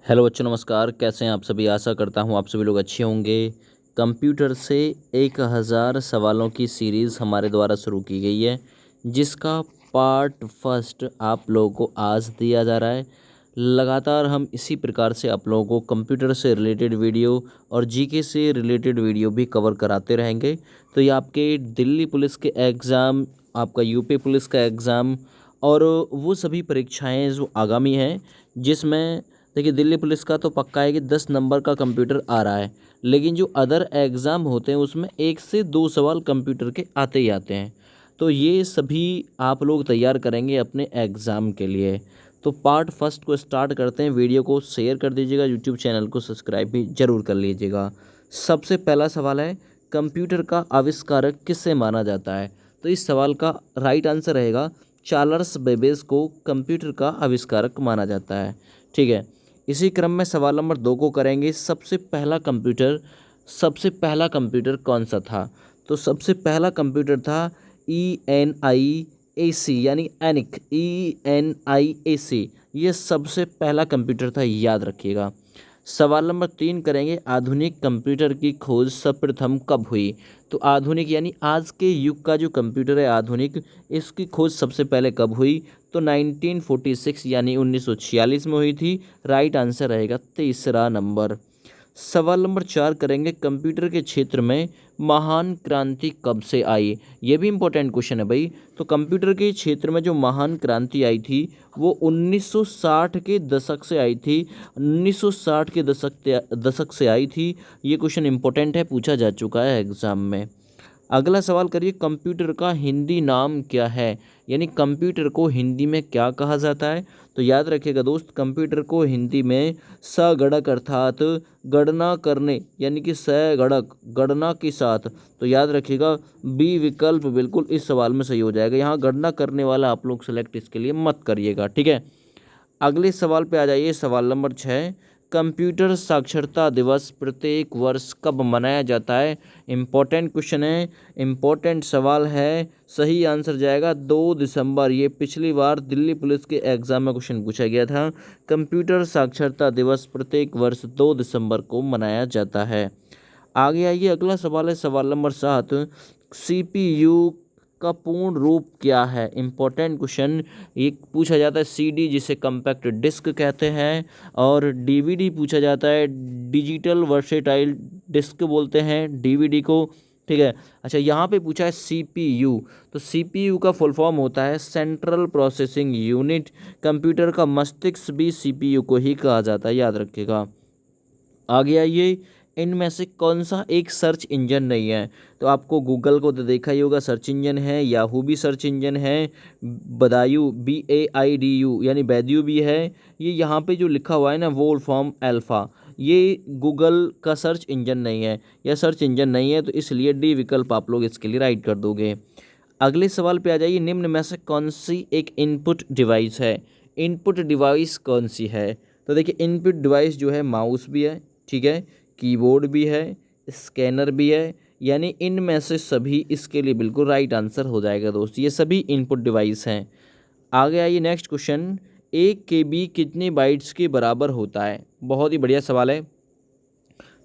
Hello बच्चों, नमस्कार। कैसे हैं आप सभी? आशा करता हूं आप सभी लोग अच्छे होंगे। कंप्यूटर से 1000 सवालों की सीरीज़ हमारे द्वारा शुरू की गई है, जिसका पार्ट फर्स्ट आप लोगों को आज दिया जा रहा है। लगातार हम इसी प्रकार से आप लोगों को कंप्यूटर से रिलेटेड वीडियो और जीके से रिलेटेड वीडियो भी कवर कराते रहेंगे। तो ये आपके दिल्ली पुलिस के एग्ज़ाम, आपका यूपी पुलिस का एग्ज़ाम और वो सभी परीक्षाएं जो आगामी हैं, जिसमें देखिए दिल्ली पुलिस का तो पक्का है कि 10 नंबर का कंप्यूटर आ रहा है, लेकिन जो अदर एग्ज़ाम होते हैं उसमें 1 से 2 सवाल कंप्यूटर के आते ही आते हैं। तो ये सभी आप लोग तैयार करेंगे अपने एग्ज़ाम के लिए। तो पार्ट फर्स्ट को स्टार्ट करते हैं। वीडियो को शेयर कर दीजिएगा, यूट्यूब चैनल को सब्सक्राइब भी ज़रूर कर लीजिएगा। सबसे पहला सवाल है, कंप्यूटर का आविष्कारक किसे माना जाता है? तो इस सवाल का राइट आंसर रहेगा चार्ल्स बेबेज को कंप्यूटर का आविष्कारक माना जाता है। ठीक है, इसी क्रम में सवाल नंबर 2 को करेंगे। सबसे पहला कंप्यूटर कौन सा था? तो सबसे पहला कंप्यूटर था ENIAC, यानी ENIAC। ये सबसे पहला कंप्यूटर था, याद रखिएगा। सवाल नंबर 3 करेंगे, आधुनिक कंप्यूटर की खोज सर्वप्रथम कब हुई? तो आधुनिक यानी आज के युग का जो कंप्यूटर है आधुनिक, इसकी खोज सबसे पहले कब हुई? तो 1946 यानी 1946 में हुई थी। राइट आंसर रहेगा तीसरा नंबर। सवाल नंबर 4 करेंगे, कंप्यूटर के क्षेत्र में महान क्रांति कब से आई? ये भी इम्पोर्टेंट क्वेश्चन है भाई। तो कंप्यूटर के क्षेत्र में जो महान क्रांति आई थी वो 1960 के दशक से आई थी। 1960 के दशक से आई थी। ये क्वेश्चन इम्पोर्टेंट है, पूछा जा चुका है एग्जाम में। अगला सवाल करिए, कंप्यूटर का हिंदी नाम क्या है? यानी कंप्यूटर को हिंदी में क्या कहा जाता है? तो याद रखिएगा दोस्त, कंप्यूटर को हिंदी में सगणक अर्थात गणना करने, यानी कि सगणक गणना के साथ। तो याद रखिएगा बी विकल्प बिल्कुल इस सवाल में सही हो जाएगा। यहाँ गणना करने वाला आप लोग सेलेक्ट इसके लिए मत करिएगा। ठीक है, अगले सवाल पे आ जाइए। सवाल नंबर 6, कंप्यूटर साक्षरता दिवस प्रत्येक वर्ष कब मनाया जाता है? इम्पोर्टेंट क्वेश्चन है, इम्पोर्टेंट सवाल है। सही आंसर जाएगा 2 दिसंबर। ये पिछली बार दिल्ली पुलिस के एग्जाम में क्वेश्चन पूछा गया था। कंप्यूटर साक्षरता दिवस प्रत्येक वर्ष 2 दिसंबर को मनाया जाता है। आगे आइए, अगला सवाल है सवाल नंबर 7, CPU का पूर्ण रूप क्या है? Important question. एक पूछा जाता है CD, जिसे कम्पैक्ट डिस्क कहते हैं, और DVD पूछा जाता है, डिजिटल वर्सेटाइल डिस्क बोलते हैं DVD को। ठीक है, अच्छा यहाँ पे पूछा है CPU। तो CPU का फुल फॉर्म होता है सेंट्रल प्रोसेसिंग यूनिट। कंप्यूटर का मस्तिष्क भी CPU को ही कहा जाता है, याद रखिएगा। आगे आइए, इनमें से कौन सा एक सर्च इंजन नहीं है? तो आपको गूगल को तो देखा ही होगा, सर्च इंजन है। याहू भी सर्च इंजन है। बदायूं BAIDU यानी बैद्यू भी है। ये यहाँ पे जो लिखा हुआ है ना, वोल फॉर्म अल्फ़ा, ये गूगल का सर्च इंजन नहीं है। यह सर्च इंजन नहीं है, तो इसलिए डी विकल्प आप लोग इसके लिए राइट कर दोगे। अगले सवाल पे आ जाइए, निम्न में से कौन सी एक इनपुट डिवाइस है? इनपुट डिवाइस कौन सी है? तो देखिए, इनपुट डिवाइस जो है माउस भी है, ठीक है, कीबोर्ड भी है, स्कैनर भी है। यानी इनमें से सभी इसके लिए बिल्कुल राइट आंसर हो जाएगा दोस्त। ये सभी इनपुट डिवाइस हैं। आगे आइए, नेक्स्ट क्वेश्चन, 1 KB कितने बाइट्स के बराबर होता है? बहुत ही बढ़िया सवाल है।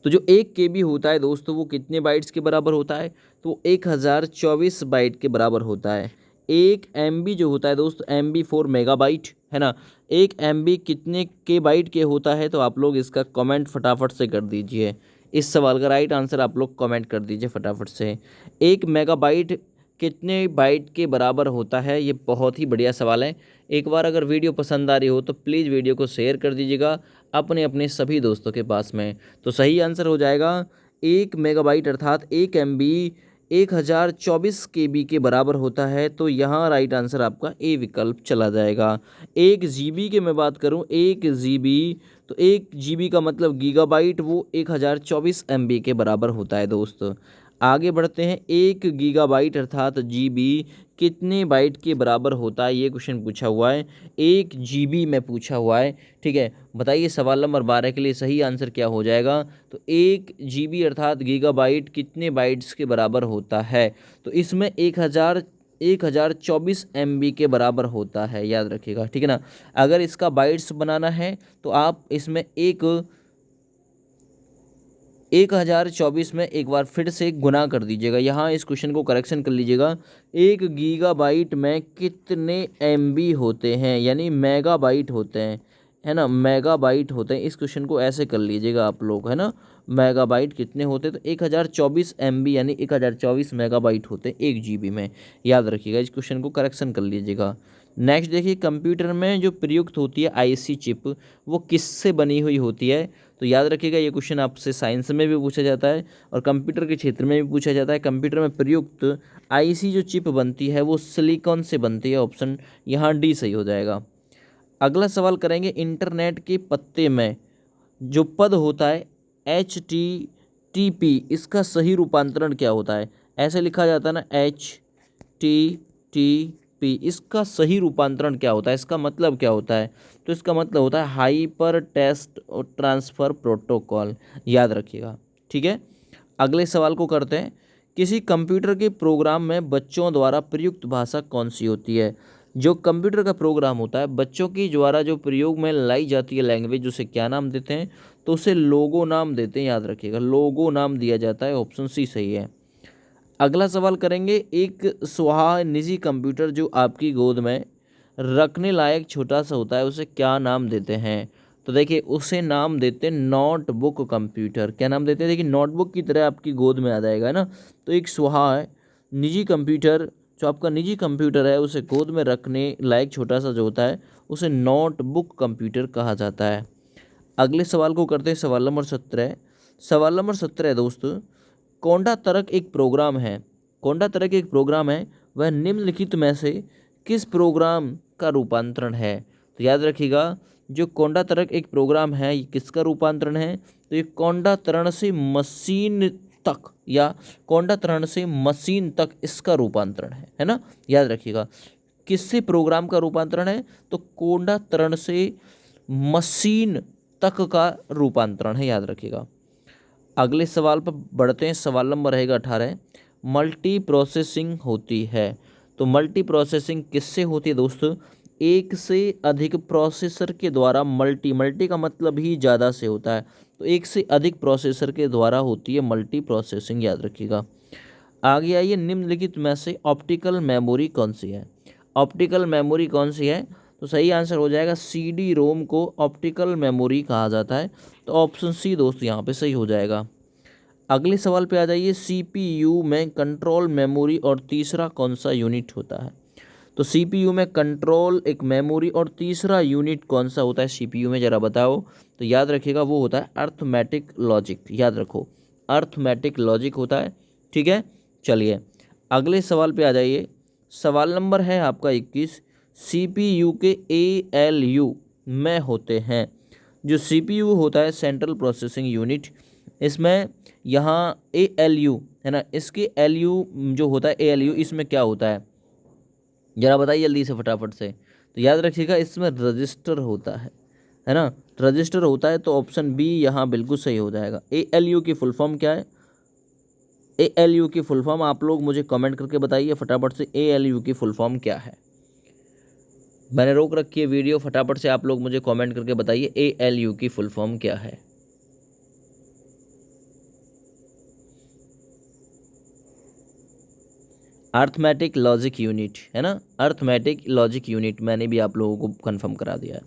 तो जो 1 KB होता है दोस्तों, वो कितने बाइट्स के बराबर होता है? तो 1024 बाइट के बराबर होता है। 1 MB जो होता है दोस्त, MB 4 मेगाबाइट है ना। 1 MB कितने के बाइट के होता है? तो आप लोग इसका कमेंट फटाफट से कर दीजिए। इस सवाल का राइट आंसर आप लोग कमेंट कर दीजिए फटाफट से। 1 मेगाबाइट कितने बाइट के बराबर होता है? ये बहुत ही बढ़िया सवाल है। एक बार अगर वीडियो पसंद आ रही हो तो प्लीज़ वीडियो को शेयर कर दीजिएगा अपने अपने सभी दोस्तों के पास में। तो सही आंसर हो जाएगा 1 मेगाबाइट अर्थात 1 MB 1024 KB के बराबर होता है। तो यहाँ राइट आंसर आपका ए विकल्प चला जाएगा। 1 GB की मैं बात करूँ, 1 GB, तो 1 GB का मतलब गीगाबाइट, वो 1024 MB के बराबर होता है दोस्त। आगे बढ़ते हैं, 1 GB अर्थात GB कितने बाइट के बराबर होता है? ये क्वेश्चन पूछा हुआ है, 1 GB में पूछा हुआ है। ठीक है, बताइए सवाल नंबर 12 के लिए सही आंसर क्या हो जाएगा? तो 1 GB अर्थात गीगाबाइट कितने बाइट्स के बराबर होता है? तो इसमें 1000 1024 MB के बराबर होता है, याद रखिएगा, ठीक है ना। अगर इसका बाइट्स बनाना है तो आप इसमें 1024 में एक बार फिर से गुना कर दीजिएगा। यहाँ इस क्वेश्चन को करेक्शन कर लीजिएगा। 1 गीगाबाइट में कितने MB होते हैं, यानी मेगाबाइट होते हैं, है ना, मेगाबाइट होते हैं। इस क्वेश्चन को ऐसे कर लीजिएगा आप लोग, है ना, मेगाबाइट कितने होते हैं, तो 1024 MB यानी 1024 मेगाबाइट होते हैं 1 GB में, याद रखिएगा। इस क्वेश्चन को करेक्शन कर लीजिएगा। नेक्स्ट देखिए, कंप्यूटर में जो प्रयुक्त होती है IC चिप, वो किससे बनी हुई होती है, तो याद रखिएगा ये क्वेश्चन आपसे साइंस में भी पूछा जाता है और कंप्यूटर के क्षेत्र में भी पूछा जाता है। कंप्यूटर में प्रयुक्त IC जो चिप बनती है वो सिलिकॉन से बनती है, ऑप्शन यहाँ D सही हो जाएगा। अगला सवाल करेंगे, इंटरनेट के पत्ते में जो पद होता है HTTP, इसका सही रूपांतरण क्या होता है, ऐसे लिखा जाता है ना HTTP, इसका सही रूपांतरण क्या होता है, इसका मतलब क्या होता है, तो इसका मतलब होता है हाइपर टेक्स्ट ट्रांसफ़र प्रोटोकॉल, याद रखिएगा, ठीक है। अगले सवाल को करते हैं, किसी कंप्यूटर के प्रोग्राम में बच्चों द्वारा प्रयुक्त भाषा कौन सी होती है। जो कंप्यूटर का प्रोग्राम होता है बच्चों की द्वारा जो प्रयोग में लाई जाती है लैंग्वेज, उसे क्या नाम देते हैं, तो उसे लोगो नाम देते हैं, याद रखिएगा, लोगो नाम दिया जाता है, ऑप्शन C सही है। अगला सवाल करेंगे, एक स्वाहा निजी कंप्यूटर जो आपकी गोद में रखने लायक छोटा सा होता है उसे क्या नाम देते हैं, तो देखिए उसे नाम देते हैं नोटबुक कंप्यूटर। क्या नाम देते हैं, देखिए नोटबुक की तरह आपकी गोद में आ जाएगा, है ना। तो एक स्वाहा है निजी कंप्यूटर, जो आपका निजी कंप्यूटर है उसे गोद में रखने लायक छोटा सा जो होता है उसे नोटबुक कंप्यूटर कहा जाता है। अगले सवाल को करते हैं, सवाल नंबर 17। सवाल नंबर 17 दोस्त, कोंडा तर्क एक प्रोग्राम है, कोंडा तर्क एक प्रोग्राम है, वह निम्नलिखित में से किस प्रोग्राम का रूपांतरण है, तो याद रखिएगा जो कोंडा तर्क एक प्रोग्राम है ये किसका रूपांतरण है, तो ये कोंडा तरण से मशीन तक या कोंडा तरण से मशीन तक इसका रूपांतरण है ना, याद रखिएगा। किससे प्रोग्राम का रूपांतरण है, तो कोंडा तरण से मशीन तक का रूपांतरण है, याद रखिएगा। अगले सवाल पर बढ़ते हैं, सवाल नंबर रहेगा 18। मल्टी प्रोसेसिंग होती है, तो मल्टी प्रोसेसिंग किससे होती है दोस्तों, एक से अधिक प्रोसेसर के द्वारा, मल्टी का मतलब ही ज़्यादा से होता है, तो एक से अधिक प्रोसेसर के द्वारा होती है मल्टी प्रोसेसिंग, याद रखिएगा। आगे आइए, निम्नलिखित में से ऑप्टिकल मेमोरी कौन सी है, ऑप्टिकल मेमोरी कौन सी है, तो सही आंसर हो जाएगा CD-ROM को ऑप्टिकल मेमोरी कहा जाता है, तो ऑप्शन C दोस्त यहाँ पे सही हो जाएगा। अगले सवाल पे आ जाइए, CPU में कंट्रोल मेमोरी और तीसरा कौन सा यूनिट होता है, तो CPU में कंट्रोल एक मेमोरी और तीसरा यूनिट कौन सा होता है CPU में, ज़रा बताओ, तो याद रखिएगा वो होता है अर्थमेटिक लॉजिक, याद रखो अर्थमेटिक लॉजिक होता है, ठीक है। चलिए अगले सवाल पे आ जाइए, सवाल नंबर है आपका 21। CPU के ALU में होते हैं, जो CPU होता है सेंट्रल प्रोसेसिंग यूनिट, इसमें यहाँ ALU है ना, इसके LU जो होता है ALU इसमें क्या होता है, जरा बताइए जल्दी से फटाफट से, तो याद रखिएगा इसमें रजिस्टर होता है ना, रजिस्टर होता है, तो ऑप्शन B यहाँ बिल्कुल सही हो जाएगा। ALU की फुल फॉर्म क्या है, ALU की फुल फॉर्म आप लोग मुझे कमेंट करके बताइए फटाफट से, ALU की फुल फॉर्म क्या है। मैंने रोक रखी है वीडियो, फटाफट से आप लोग मुझे कमेंट करके बताइए ALU की फुल फॉर्म क्या है। अर्थमेटिक लॉजिक यूनिट, है ना, अर्थमेटिक लॉजिक यूनिट, मैंने भी आप लोगों को कंफर्म करा दिया है।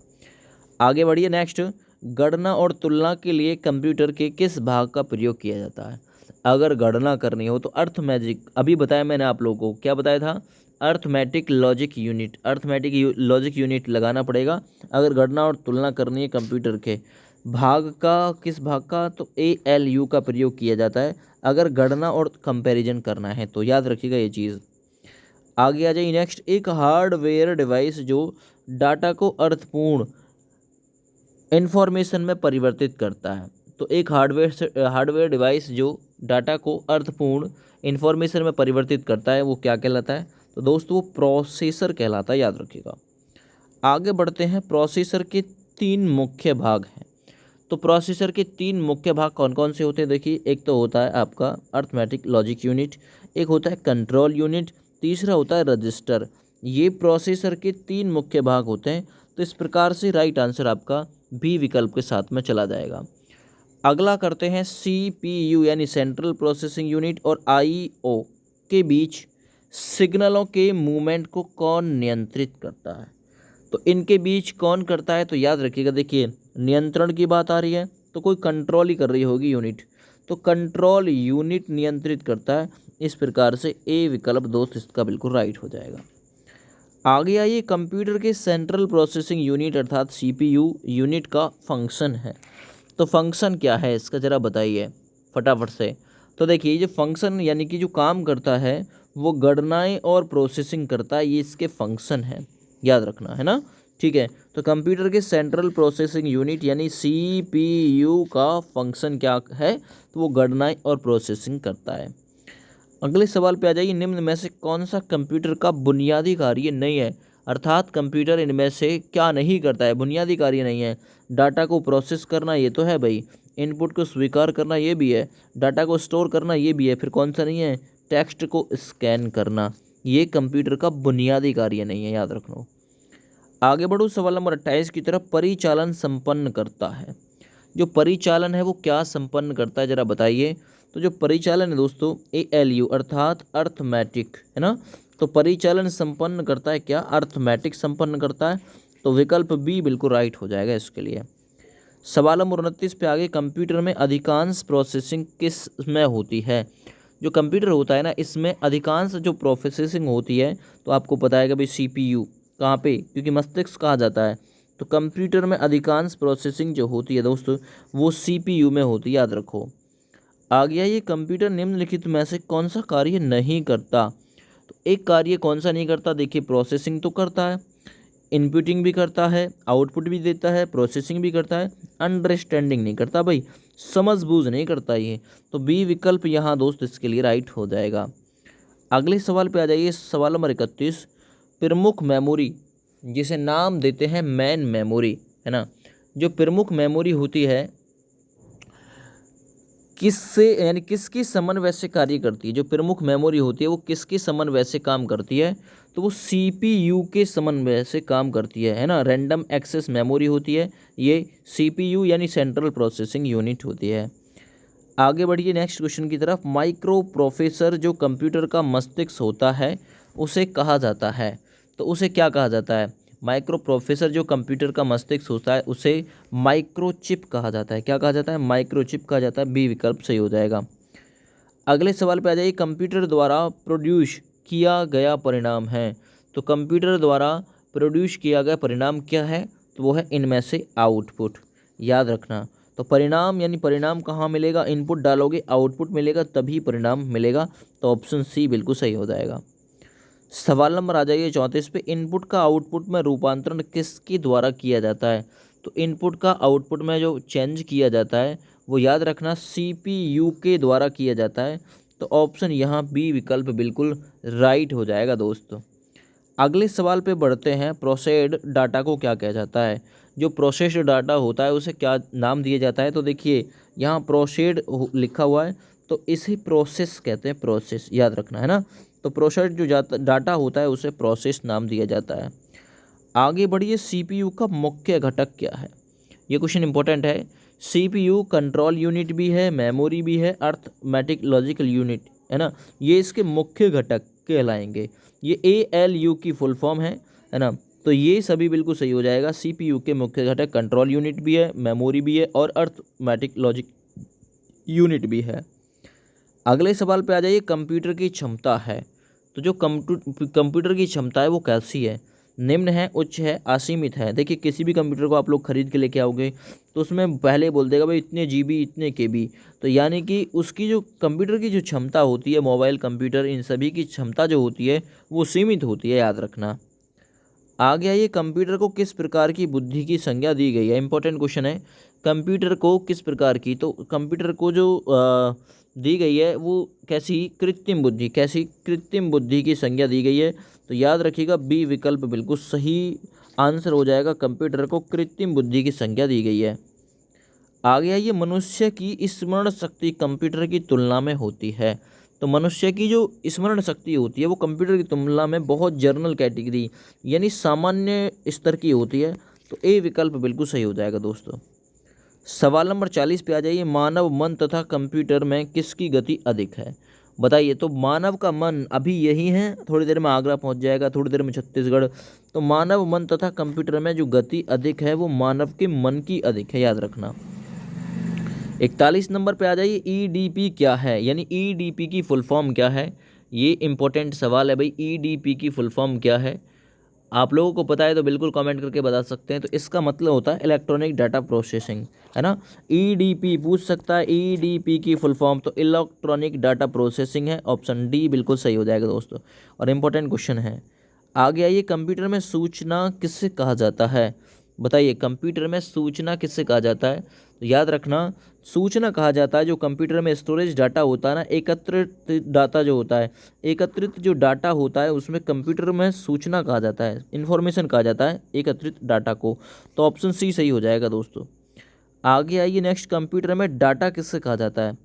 आगे बढ़िए, नेक्स्ट, गणना और तुलना के लिए कंप्यूटर के किस भाग का प्रयोग किया जाता है, अगर गणना करनी हो तो अर्थमेटिक, अभी बताया मैंने आप लोगों को, क्या बताया था, arithmetic logic unit, arithmetic logic unit लगाना पड़ेगा। अगर गणना और तुलना करनी है कंप्यूटर के भाग का, किस भाग का, तो ALU का प्रयोग किया जाता है अगर गणना और कंपैरिजन करना है, तो याद रखिएगा ये चीज़। आगे आ जाइए, नेक्स्ट, एक हार्डवेयर डिवाइस जो डाटा को अर्थपूर्ण इन्फॉर्मेशन में परिवर्तित करता है, तो एक हार्डवेयर डिवाइस जो डाटा को अर्थपूर्ण इन्फॉर्मेशन में परिवर्तित करता है वो क्या कहलाता है, तो दोस्तों वो प्रोसेसर कहलाता है, याद रखिएगा। आगे बढ़ते हैं, प्रोसेसर के 3 मुख्य भाग हैं, तो प्रोसेसर के 3 मुख्य भाग कौन कौन से होते हैं, देखिए एक तो होता है आपका अर्थमेटिक लॉजिक यूनिट, एक होता है कंट्रोल यूनिट, तीसरा होता है रजिस्टर। ये प्रोसेसर के 3 मुख्य भाग होते हैं। तो इस प्रकार से राइट आंसर आपका बी विकल्प के साथ में चला जाएगा। अगला करते हैं CPU यानी सेंट्रल प्रोसेसिंग यूनिट और IO के बीच सिग्नलों के मूवमेंट को कौन नियंत्रित करता है। तो इनके बीच कौन करता है, तो याद रखिएगा, देखिए नियंत्रण की बात आ रही है तो कोई कंट्रोल ही कर रही होगी यूनिट, तो कंट्रोल यूनिट नियंत्रित करता है। इस प्रकार से ए विकल्प दोस्त इसका बिल्कुल राइट हो जाएगा। आगे आइए, कंप्यूटर के सेंट्रल प्रोसेसिंग यूनिट अर्थात CPU यूनिट का फंक्शन है। तो फंक्शन क्या है इसका ज़रा बताइए फटाफट से। तो देखिए ये फंक्शन यानी कि जो काम करता है वो गणनाएं और प्रोसेसिंग करता है, ये इसके फंक्शन है, याद रखना है ना। ठीक है, तो कंप्यूटर के सेंट्रल प्रोसेसिंग यूनिट यानी CPU का फंक्शन क्या है, तो वो गणनाएं और प्रोसेसिंग करता है। अगले सवाल पे आ जाइए, निम्न में से कौन सा कंप्यूटर का बुनियादी कार्य नहीं है, अर्थात कंप्यूटर इनमें से क्या नहीं करता है, बुनियादी कार्य नहीं है। डाटा को प्रोसेस करना ये तो है भाई, इनपुट को स्वीकार करना ये भी है, डाटा को स्टोर करना ये भी है, फिर कौन सा नहीं है, टेक्स्ट को स्कैन करना, ये कंप्यूटर का बुनियादी कार्य नहीं है, याद रखना। आगे बढ़ो सवाल नंबर 28 की तरफ। परिचालन संपन्न करता है, जो परिचालन है वो क्या संपन्न करता है, जरा बताइए। तो जो परिचालन है दोस्तों ALU अर्थात अर्थमेटिक है ना, तो परिचालन संपन्न करता है क्या, अर्थमेटिक संपन्न करता है। तो विकल्प बी बिल्कुल राइट हो जाएगा इसके लिए। सवाल नंबर 29 पे आगे, कंप्यूटर में अधिकांश प्रोसेसिंग किस में होती है। जो कंप्यूटर होता है ना इसमें अधिकांश जो प्रोसेसिंग होती है, तो आपको पता है कि भाई CPU कहाँ पे, क्योंकि मस्तिष्क कहा जाता है, तो कंप्यूटर में अधिकांश प्रोसेसिंग जो होती है दोस्तों वो CPU में होती है, याद रखो। आ गया ये, कंप्यूटर निम्नलिखित में से कौन सा कार्य नहीं करता। तो एक कार्य कौन सा नहीं करता, देखिए प्रोसेसिंग तो करता है, इनपुटिंग भी करता है, आउटपुट भी देता है, प्रोसेसिंग भी करता है, अंडरस्टैंडिंग नहीं करता भाई, समझबूझ नहीं करता ये। तो बी विकल्प यहाँ दोस्त इसके लिए राइट हो जाएगा। अगले सवाल पे आ जाइए, सवाल नंबर 31। प्रमुख मेमोरी जिसे नाम देते हैं मेन मेमोरी है ना, जो प्रमुख मेमोरी होती है किससे यानी किसकी समन्वय से कार्य करती है, जो प्रमुख मेमोरी होती है वो किसकी समन्वय से काम करती है, तो वो CPU के समन्वय से काम करती है ना। रैंडम एक्सेस मेमोरी होती है ये, CPU यानी सेंट्रल प्रोसेसिंग यूनिट होती है। आगे बढ़िए नेक्स्ट क्वेश्चन की तरफ। माइक्रो प्रोसेसर जो कंप्यूटर का मस्तिष्क होता है उसे कहा जाता है, तो उसे क्या कहा जाता है, माइक्रो प्रोसेसर जो कंप्यूटर का मस्तिष्क होता है उसे माइक्रोचिप कहा जाता है। क्या कहा जाता है, माइक्रोचिप कहा जाता है। बी विकल्प सही हो जाएगा। अगले सवाल पे आ जाइए, कंप्यूटर द्वारा प्रोड्यूस किया गया परिणाम है, तो कंप्यूटर द्वारा प्रोड्यूस किया गया परिणाम क्या है, तो वो है इनमें से आउटपुट, याद रखना। तो परिणाम यानी परिणाम कहाँ मिलेगा, इनपुट डालोगे आउटपुट मिलेगा तभी परिणाम मिलेगा, तो ऑप्शन सी बिल्कुल सही हो जाएगा। सवाल नंबर आ जाइए 34 पे, इनपुट का आउटपुट में रूपांतरण किसके द्वारा किया जाता है। तो इनपुट का आउटपुट में जो चेंज किया जाता है वो याद रखना CPU के द्वारा किया जाता है, तो ऑप्शन यहाँ बी विकल्प बिल्कुल राइट हो जाएगा दोस्तों। अगले सवाल पे बढ़ते हैं, प्रोसेस्ड डाटा को क्या कहा जाता है, जो प्रोसेस्ड डाटा होता है उसे क्या नाम दिया जाता है। तो देखिए यहाँ प्रोसेस्ड लिखा हुआ है तो इसे प्रोसेस कहते हैं, प्रोसेस याद रखना है ना। तो प्रोसेस्ड जो डाटा होता है उसे प्रोसेस नाम दिया जाता है। आगे बढ़िए, CPU का मुख्य घटक क्या है, ये क्वेश्चन इंपॉर्टेंट है। CPU कंट्रोल यूनिट भी है, मेमोरी भी है, अर्थमेटिक लॉजिकल यूनिट है ना, ये इसके मुख्य घटक कहलाएंगे। ये ALU की फुल फॉर्म है ना, तो ये सभी बिल्कुल सही हो जाएगा। CPU के मुख्य घटक कंट्रोल यूनिट भी है, मेमोरी भी है और अर्थमेटिक लॉजिक यूनिट भी है। अगले सवाल पे आ जाइए, कंप्यूटर की क्षमता है, तो जो कंप्यूटर की क्षमता है वो कैसी है, निम्न है, उच्च है, असीमित है। देखिए किसी भी कंप्यूटर को आप लोग खरीद के लेके आओगे तो उसमें पहले बोल देगा भाई इतने GB इतने KB, तो यानी कि उसकी जो कंप्यूटर की जो क्षमता होती है, मोबाइल कंप्यूटर इन सभी की क्षमता जो होती है वो सीमित होती है, याद रखना। आगे आइए, कंप्यूटर को किस प्रकार की बुद्धि की संज्ञा दी गई है, इंपॉर्टेंट क्वेश्चन है। कंप्यूटर को किस प्रकार की, तो कंप्यूटर को जो दी गई है वो कैसी, कृत्रिम बुद्धि, कैसी कृत्रिम बुद्धि की संज्ञा दी गई है। तो याद रखिएगा बी विकल्प बिल्कुल सही आंसर हो जाएगा, कंप्यूटर को कृत्रिम बुद्धि की संज्ञा दी गई है। आगे आइए, मनुष्य की स्मरण शक्ति कंप्यूटर की तुलना में होती है, तो मनुष्य की जो स्मरण शक्ति होती है वो कंप्यूटर की तुलना में बहुत जर्नल कैटेगरी यानी सामान्य स्तर की होती है। तो ए विकल्प बिल्कुल सही हो जाएगा दोस्तों। सवाल नंबर 40 पे आ जाइए। मानव मन तथा कंप्यूटर में किसकी गति अधिक है? बताइए। तो मानव का मन अभी यही है, थोड़ी देर में आगरा पहुंच जाएगा, थोड़ी देर में छत्तीसगढ़। तो मानव मन तथा कंप्यूटर में जो गति अधिक है वो मानव के मन की अधिक है, याद रखना। 41 नंबर पे आ जाइए। ईडीपी क्या है, यानी ईडीपी की फुल फॉर्म क्या है? ये इंपॉर्टेंट सवाल है भाई। ईडीपी की फुल फॉर्म क्या है? आप लोगों को पता है तो बिल्कुल कमेंट करके बता सकते हैं। तो इसका मतलब होता है इलेक्ट्रॉनिक डाटा प्रोसेसिंग, है ना। ईडीपी पूछ सकता है, ईडीपी की फुल फॉर्म तो इलेक्ट्रॉनिक डाटा प्रोसेसिंग है। ऑप्शन डी बिल्कुल सही हो जाएगा दोस्तों। और इम्पोर्टेंट क्वेश्चन है, आगे आइए। कंप्यूटर में सूचना किससे कहा जाता है? बताइए, कंप्यूटर में सूचना किससे कहा जाता है? तो याद रखना, सूचना कहा जाता है जो कंप्यूटर में स्टोरेज डाटा होता है ना, एकत्रित डाटा जो होता है, एकत्रित जो डाटा होता है उसमें कंप्यूटर में सूचना कहा जाता है, इन्फॉर्मेशन कहा जाता है एकत्रित डाटा को। तो ऑप्शन सी सही हो जाएगा दोस्तों। आगे आइए नेक्स्ट। कंप्यूटर में डाटा किससे कहा जाता है?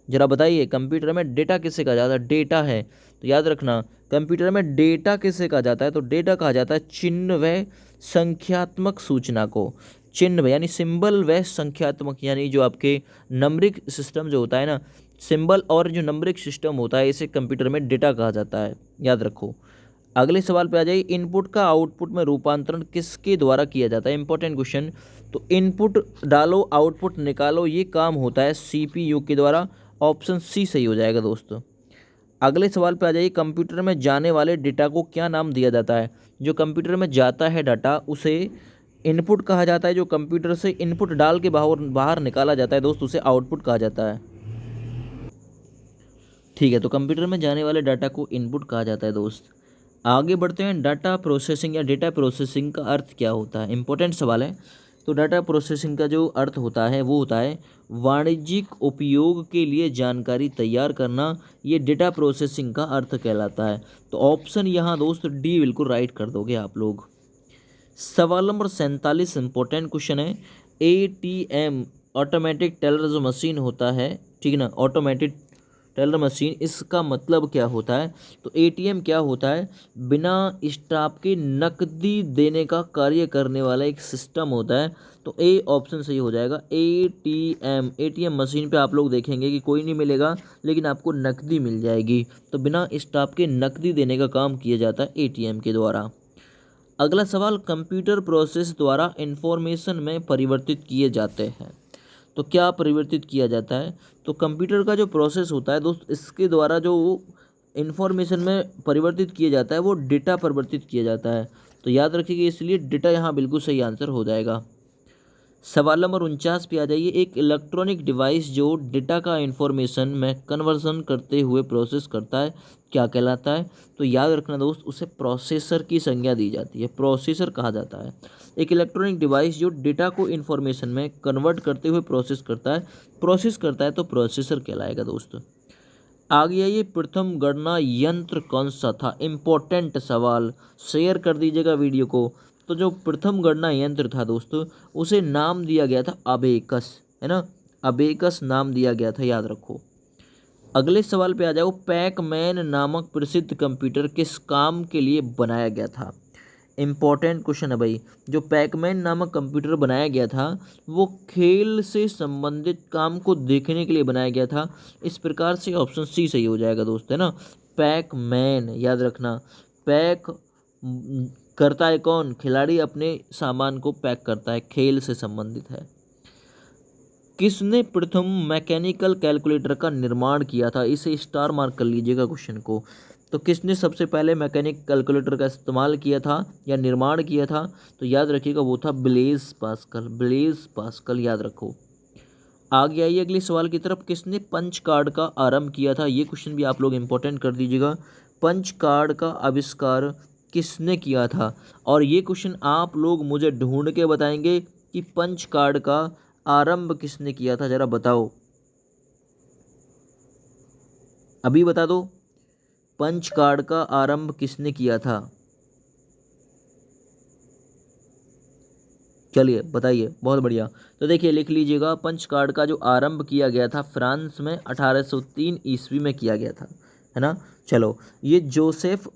जरा बताइए, कंप्यूटर में डेटा किससे कहा जाता है? डेटा है तो याद रखना, कंप्यूटर में डेटा किससे कहा जाता है? तो डेटा कहा जाता है चिन्ह व संख्यात्मक सूचना को। चिन्ह यानी सिंबल व संख्यात्मक, यानी जो आपके नंबरिक सिस्टम जो होता है ना, सिंबल और जो नंबरिक सिस्टम होता है, इसे कंप्यूटर में डेटा कहा जाता है, याद रखो। अगले सवाल पे आ जाइए। इनपुट का आउटपुट में रूपांतरण किसके द्वारा किया जाता है? Important question. तो इनपुट डालो आउटपुट निकालो, ये काम होता है सीपीयू के द्वारा। ऑप्शन सी सही हो जाएगा दोस्तों। अगले सवाल पे आ जाइए। कंप्यूटर में जाने वाले डेटा को क्या नाम दिया जाता है? जो कंप्यूटर में जाता है डाटा उसे इनपुट कहा जाता है। जो कंप्यूटर से इनपुट डाल के बाहर बाहर निकाला जाता है दोस्त, उसे आउटपुट कहा जाता है। ठीक है, तो कंप्यूटर में जाने वाले डाटा को इनपुट कहा जाता है दोस्त। आगे बढ़ते हैं। डाटा प्रोसेसिंग या डेटा प्रोसेसिंग का अर्थ क्या होता है? इंपॉर्टेंट सवाल है। तो डाटा प्रोसेसिंग का जो अर्थ होता है वो होता है वाणिज्यिक उपयोग के लिए जानकारी तैयार करना। ये डेटा प्रोसेसिंग का अर्थ कहलाता है। तो ऑप्शन यहाँ दोस्त डी बिल्कुल राइट कर दोगे आप लोग। सवाल नंबर 47 इंपॉर्टेंट क्वेश्चन है। एटीएम ऑटोमेटिक टेलर जो मशीन होता है, ठीक है ना, ऑटोमेटिक टेलर मशीन, इसका मतलब क्या होता है? तो एटीएम क्या होता है? बिना स्टाफ के नकदी देने का कार्य करने वाला एक सिस्टम होता है। तो ए ऑप्शन सही हो जाएगा। एटीएम, एटीएम मशीन पे आप लोग देखेंगे कि कोई नहीं मिलेगा लेकिन आपको नकदी मिल जाएगी। तो बिना स्टाफ के नकदी देने का काम किया जाता है एटीएम के द्वारा। अगला सवाल, कंप्यूटर प्रोसेस द्वारा इंफॉर्मेशन में परिवर्तित किए जाते हैं। तो क्या परिवर्तित किया जाता है? तो कंप्यूटर का जो प्रोसेस होता है दोस्त, इसके द्वारा जो इंफॉर्मेशन में परिवर्तित किया जाता है वो डेटा परिवर्तित किया जाता है। तो याद रखिएगा, इसलिए डेटा यहाँ बिल्कुल सही आंसर हो जाएगा। सवाल नंबर 49 पे आ जाइए। एक इलेक्ट्रॉनिक डिवाइस जो डेटा का इंफॉर्मेशन में कन्वर्सन करते हुए प्रोसेस करता है, क्या कहलाता है? तो याद रखना दोस्त, उसे प्रोसेसर की संज्ञा दी जाती है, प्रोसेसर कहा जाता है। एक इलेक्ट्रॉनिक डिवाइस जो डेटा को इंफॉर्मेशन में कन्वर्ट करते हुए प्रोसेस करता है तो प्रोसेसर कहलाएगा दोस्त। आगे आइए। प्रथम गणना यंत्र कौन सा था? इम्पोर्टेंट सवाल, शेयर कर दीजिएगा वीडियो को। तो जो प्रथम गणना यंत्र था दोस्तों, उसे नाम दिया गया था अबेकस, है ना, अबेकस नाम दिया गया था, याद रखो। अगले सवाल पे आ जाओ। पैकमैन नामक प्रसिद्ध कंप्यूटर किस काम के लिए बनाया गया था? इम्पॉर्टेंट क्वेश्चन है भाई। जो पैकमैन नामक कंप्यूटर बनाया गया था वो खेल से संबंधित काम को देखने के लिए बनाया गया था। इस प्रकार से ऑप्शन सी सही हो जाएगा दोस्त, है ना। पैकमैन, याद रखना, पैक करता है कौन? खिलाड़ी अपने सामान को पैक करता है, खेल से संबंधित है। किसने प्रथम मैकेनिकल कैलकुलेटर का निर्माण किया था? इसे स्टार मार्क कर लीजिएगा क्वेश्चन को। तो किसने सबसे पहले मैकेनिक कैलकुलेटर का इस्तेमाल किया था या निर्माण किया था? तो याद रखिएगा वो था ब्लेज पास्कल, ब्लेज पास्कल, याद रखो। आगे आइए अगले सवाल की तरफ। किसने पंच कार्ड का आरंभ किया था? ये क्वेश्चन भी आप लोग इंपॉर्टेंट कर दीजिएगा। पंच कार्ड का आविष्कार किसने किया था? और ये क्वेश्चन आप लोग मुझे ढूंढ के बताएंगे कि पंच कार्ड का आरंभ किसने किया था, जरा बताओ, अभी बता दो। पंच कार्ड का आरंभ किसने किया था? चलिए बताइए, बहुत बढ़िया। तो देखिए लिख लीजिएगा, पंच कार्ड का जो आरंभ किया गया था फ्रांस में 1803 ईस्वी में किया गया था। है ना। चलो, ये जोसेफ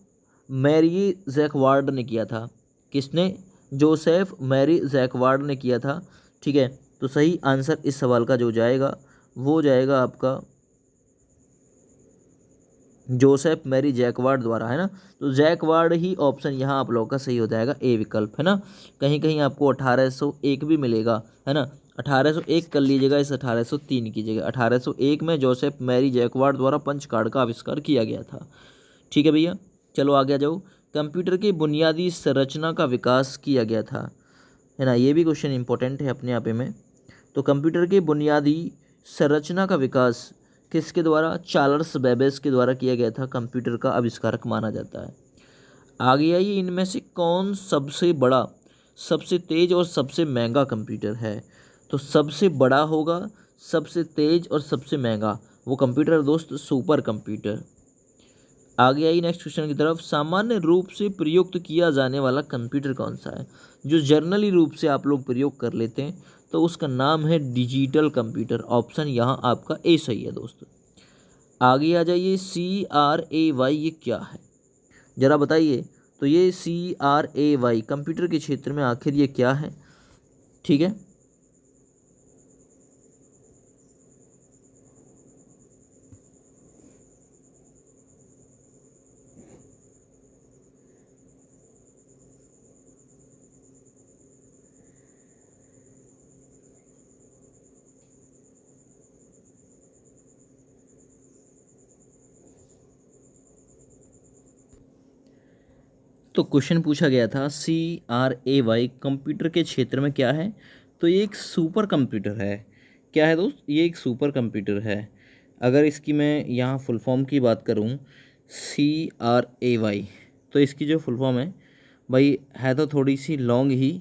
मैरी जैकवार्ड ने किया था। किसने? जोसेफ मैरी जैकवार्ड ने किया था। ठीक है, तो सही आंसर इस सवाल का जो जाएगा वो जाएगा आपका जोसेफ मैरी जैकवार्ड द्वारा, है ना। तो जैकवार्ड ही ऑप्शन यहाँ आप लोगों का सही हो जाएगा, ए विकल्प, है ना। कहीं कहीं आपको 1801 भी मिलेगा, है ना। 1801 कर लीजिएगा, इस 1803 कीजिएगा। 1801 में जोसेफ मैरी जैकवार्ड द्वारा पंच कार्ड का आविष्कार किया गया था। ठीक है भैया, चलो आगे आ जाओ। कंप्यूटर की बुनियादी संरचना का विकास किया गया था, है ना। ये भी क्वेश्चन इंपॉर्टेंट है अपने आप में। तो कंप्यूटर की बुनियादी संरचना का विकास किसके द्वारा? चार्ल्स बेबेज के द्वारा किया गया था। कंप्यूटर का आविष्कारक माना जाता है। आगे आइए, इनमें से कौन सबसे बड़ा, सबसे तेज और सबसे महंगा कंप्यूटर है? तो सबसे बड़ा होगा, सबसे तेज और सबसे महंगा वो कंप्यूटर दोस्त सुपर कंप्यूटर। आगे आइए नेक्स्ट क्वेश्चन की तरफ। सामान्य रूप से प्रयुक्त किया जाने वाला कंप्यूटर कौन सा है? जो जर्नली रूप से आप लोग प्रयोग कर लेते हैं, तो उसका नाम है डिजिटल कंप्यूटर। ऑप्शन यहाँ आपका ए सही है दोस्तों। आगे आ जाइए, CRAY ये क्या है, जरा बताइए। तो ये CRAY कंप्यूटर के क्षेत्र में आखिर ये क्या है? ठीक है, तो क्वेश्चन पूछा गया था CRAY कंप्यूटर के क्षेत्र में क्या है? तो ये एक सुपर कंप्यूटर है। क्या है दोस्त? ये एक सुपर कंप्यूटर है। अगर इसकी मैं यहाँ फुल फॉर्म की बात करूँ, CRAY, तो इसकी जो फुल फॉर्म है भाई, है तो थोड़ी सी लॉन्ग ही।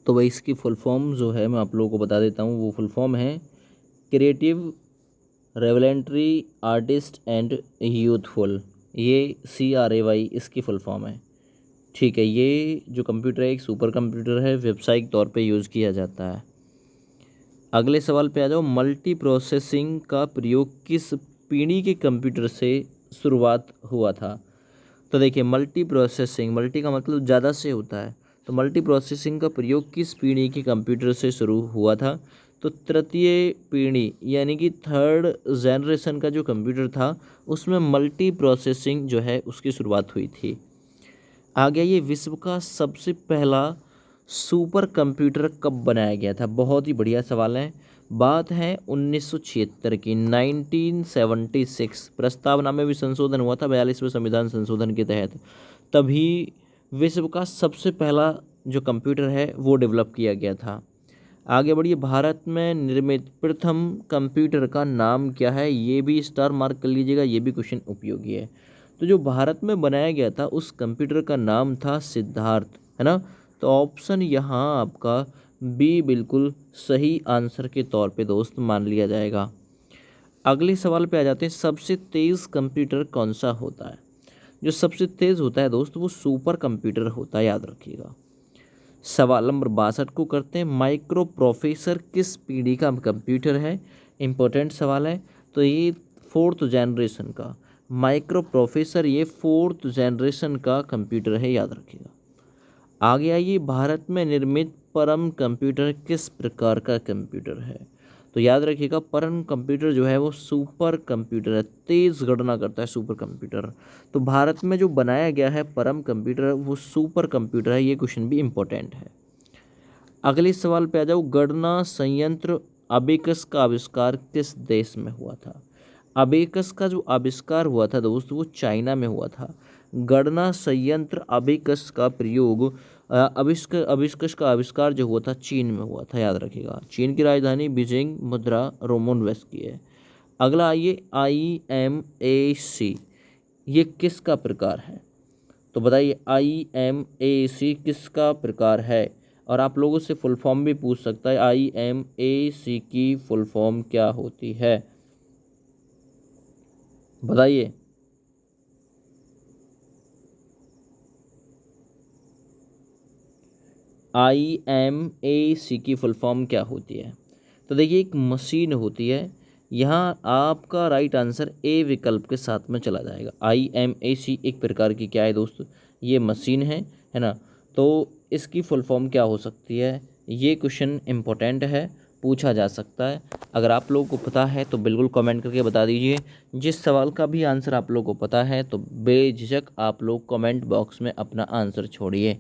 तो भाई इसकी फुल फॉर्म जो है मैं आप लोगों को बता देता हूँ। वो फुल फॉर्म है क्रिएटिव रेवलेंट्री आर्टिस्ट एंड यूथफुल। ये CRAY इसकी फुल फॉर्म है। ठीक है, ये जो कंप्यूटर है एक सुपर कंप्यूटर है, व्यावसायिक तौर पे यूज़ किया जाता है। अगले सवाल पे आ जाओ। मल्टी प्रोसेसिंग का प्रयोग किस पीढ़ी के कंप्यूटर से शुरुआत हुआ था? तो देखिए, मल्टी प्रोसेसिंग, मल्टी का मतलब ज़्यादा से होता है, तो मल्टी प्रोसेसिंग का प्रयोग किस पीढ़ी के कंप्यूटर से शुरू हुआ था? तो तृतीय पीढ़ी यानी कि थर्ड जनरेशन का जो कंप्यूटर था उसमें मल्टी प्रोसेसिंग जो है उसकी शुरुआत हुई थी। आ गया, ये विश्व का सबसे पहला सुपर कंप्यूटर कब बनाया गया था? बहुत ही बढ़िया सवाल है। बात है 1976 की, 1976। प्रस्तावना में भी संशोधन हुआ था 42वें संविधान संशोधन के तहत। तभी विश्व का सबसे पहला जो कंप्यूटर है वो डेवलप किया गया था। आगे बढ़िए, भारत में निर्मित प्रथम कंप्यूटर का नाम क्या है? ये भी स्टार मार्क कर लीजिएगा, ये भी क्वेश्चन उपयोगी है। तो जो भारत में बनाया गया था उस कंप्यूटर का नाम था सिद्धार्थ, है ना। तो ऑप्शन यहाँ आपका बी बिल्कुल सही आंसर के तौर पे दोस्त मान लिया जाएगा। अगले सवाल पे आ जाते हैं। सबसे तेज़ कंप्यूटर कौन सा होता है? जो सबसे तेज़ होता है दोस्त वो सुपर कंप्यूटर होता है, याद रखिएगा। सवाल नंबर 62 को करते हैं। माइक्रो प्रोसेसर किस पीढ़ी का कंप्यूटर है? इम्पोर्टेंट सवाल है। तो ये फोर्थ जनरेशन का माइक्रो प्रोसेसर, ये फोर्थ जनरेशन का कंप्यूटर है, याद रखिएगा। आगे आइए, भारत में निर्मित परम कंप्यूटर किस प्रकार का कंप्यूटर है? तो याद रखिएगा, परम कंप्यूटर जो है वो सुपर कंप्यूटर है, तेज़ गणना करता है सुपर कंप्यूटर। तो भारत में जो बनाया गया है परम कंप्यूटर वो सुपर कंप्यूटर है, ये क्वेश्चन भी इम्पोर्टेंट है। अगले सवाल पे आ जाओ। गणना संयंत्र अबेकस का आविष्कार किस देश में हुआ था? अबेकस का जो आविष्कार हुआ था दोस्त वो चाइना में हुआ था। गणना संयंत्र अबेकस का प्रयोग अबिस्कस का आविष्कार जो हुआ था चीन में हुआ था, याद रखिएगा। चीन की राजधानी बीजिंग, मुद्रा रोमन वेस्ट की है। अगला आइए, IMAC ये किसका प्रकार है? तो बताइए IMAC किसका प्रकार है? और आप लोगों से फुल फॉर्म भी पूछ सकता है, IMAC की फुल फॉर्म क्या होती है? बताइए। IMAC की फुल फॉर्म क्या होती है? तो देखिए, एक मशीन होती है। यहाँ आपका राइट आंसर ए विकल्प के साथ में चला जाएगा। IMAC एक प्रकार की क्या है दोस्त? ये मशीन है ना। तो इसकी फुल फॉर्म क्या हो सकती है? ये क्वेश्चन इम्पोर्टेंट है, पूछा जा सकता है। अगर आप लोगों को पता है तो बिल्कुल कमेंट करके बता दीजिए। जिस सवाल का भी आंसर आप लोगों को पता है तो बेझिझक आप लोग कमेंट बॉक्स में अपना आंसर छोड़िए।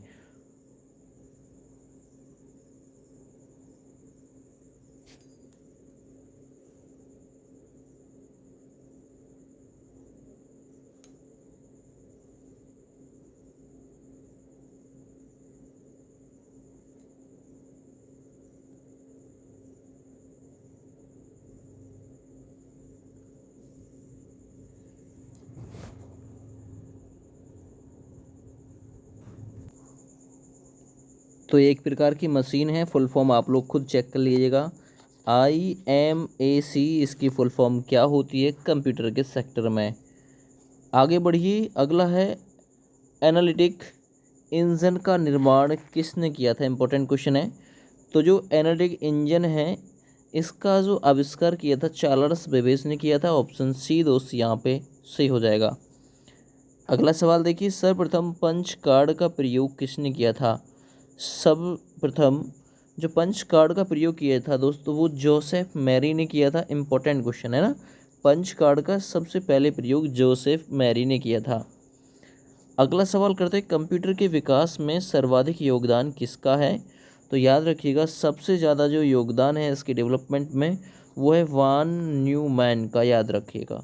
तो ये एक प्रकार की मशीन है, फुल फॉर्म आप लोग खुद चेक कर लीजिएगा। IMAC इसकी फुल फॉर्म क्या होती है कंप्यूटर के सेक्टर में। आगे बढ़िए, अगला है एनालिटिक इंजन का निर्माण किसने किया था? इंपॉर्टेंट क्वेश्चन है। तो जो एनालिटिक इंजन है इसका जो आविष्कार किया था चार्ल्स बेबेज ने किया था। ऑप्शन सी दोस्त यहाँ पे सही हो जाएगा। अगला सवाल देखिए, सर्वप्रथम पंच कार्ड का प्रयोग किसने किया था? सर्वप्रथम जो पंच कार्ड का प्रयोग किया था दोस्तों वो जोसेफ मैरी ने किया था। इंपॉर्टेंट क्वेश्चन है ना। पंच कार्ड का सबसे पहले प्रयोग जोसेफ मैरी ने किया था। अगला सवाल करते हैं, कंप्यूटर के विकास में सर्वाधिक योगदान किसका है? तो याद रखिएगा, सबसे ज़्यादा जो योगदान है इसके डेवलपमेंट में वो है वान न्यूमैन का, याद रखिएगा।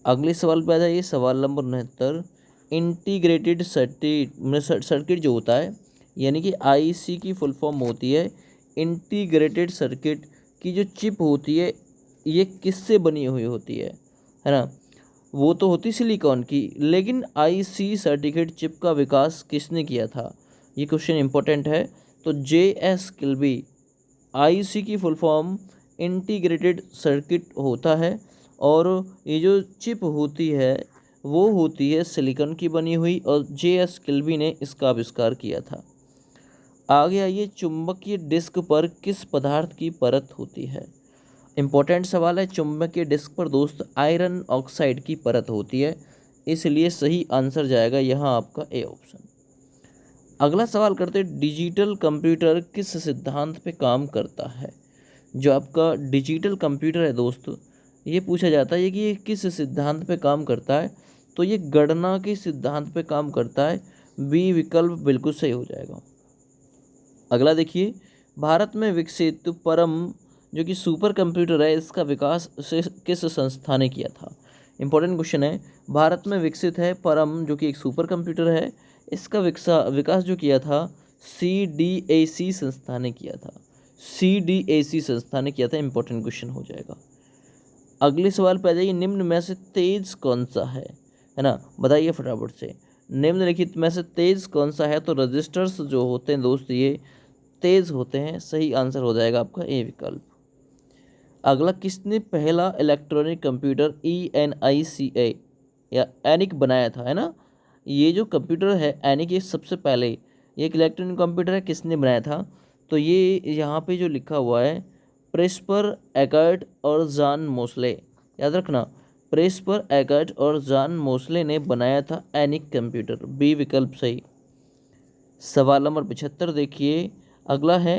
अगले सवाल पे आ जाइए, सवाल नंबर 69। इंटीग्रेटेड सर्किट जो होता है यानी कि IC की फुल फॉर्म होती है इंटीग्रेटेड सर्किट की जो चिप होती है ये किससे बनी हुई होती है ना। वो तो होती सिलिकॉन की, लेकिन IC सर्टिफिकेट चिप का विकास किसने किया था? ये क्वेश्चन इंपॉर्टेंट है। तो JS किल्बी। IC की फुल फॉर्म इंटीग्रेटेड सर्किट होता है और ये जो चिप होती है वो होती है सिलिकॉन की बनी हुई और JS किल्बी ने इसका आविष्कार किया था। आगे आइए, चुंबकीय डिस्क पर किस पदार्थ की परत होती है? इंपॉर्टेंट सवाल है। चुंबकीय डिस्क पर दोस्त आयरन ऑक्साइड की परत होती है, इसलिए सही आंसर जाएगा यहाँ आपका ए ऑप्शन। अगला सवाल करते हैं, डिजिटल कंप्यूटर किस सिद्धांत पे काम करता है? जो आपका डिजिटल कंप्यूटर है दोस्त ये पूछा जाता है कि ये किस सिद्धांत पे काम करता है? तो ये गणना के सिद्धांत पे काम करता है। बी विकल्प बिल्कुल सही हो जाएगा। अगला देखिए, भारत में विकसित परम जो कि सुपर कंप्यूटर है इसका विकास से किस संस्था ने किया था? इंपॉर्टेंट क्वेश्चन है। भारत में विकसित है परम जो कि एक सुपर कंप्यूटर है, इसका विकास जो किया था CDAC संस्था ने किया था। CDAC संस्था ने किया था। इंपॉर्टेंट क्वेश्चन हो जाएगा। अगले सवाल पे आ जाइए, निम्न में से तेज कौन सा है ना, बताइए फटाफट से। निम्नलिखित में से तेज कौन सा है? तो रजिस्टर्स जो होते हैं दोस्त ये तेज होते हैं। सही आंसर हो जाएगा आपका ए विकल्प। अगला, किसने पहला इलेक्ट्रॉनिक कंप्यूटर ENICA या एनिक बनाया था, है ना। ये जो कंप्यूटर है एनिक ये सबसे पहले ये एक इलेक्ट्रॉनिक कंप्यूटर है, किसने बनाया था? तो ये यहाँ पे जो लिखा हुआ है प्रेस्पर एकर्ट और जॉन मोस्ले, याद रखना। प्रेस्पर एकर्ट और जॉन मोस्ले ने बनाया था एनिक कंप्यूटर। बी विकल्प सही। सवाल नंबर 75 देखिए, अगला है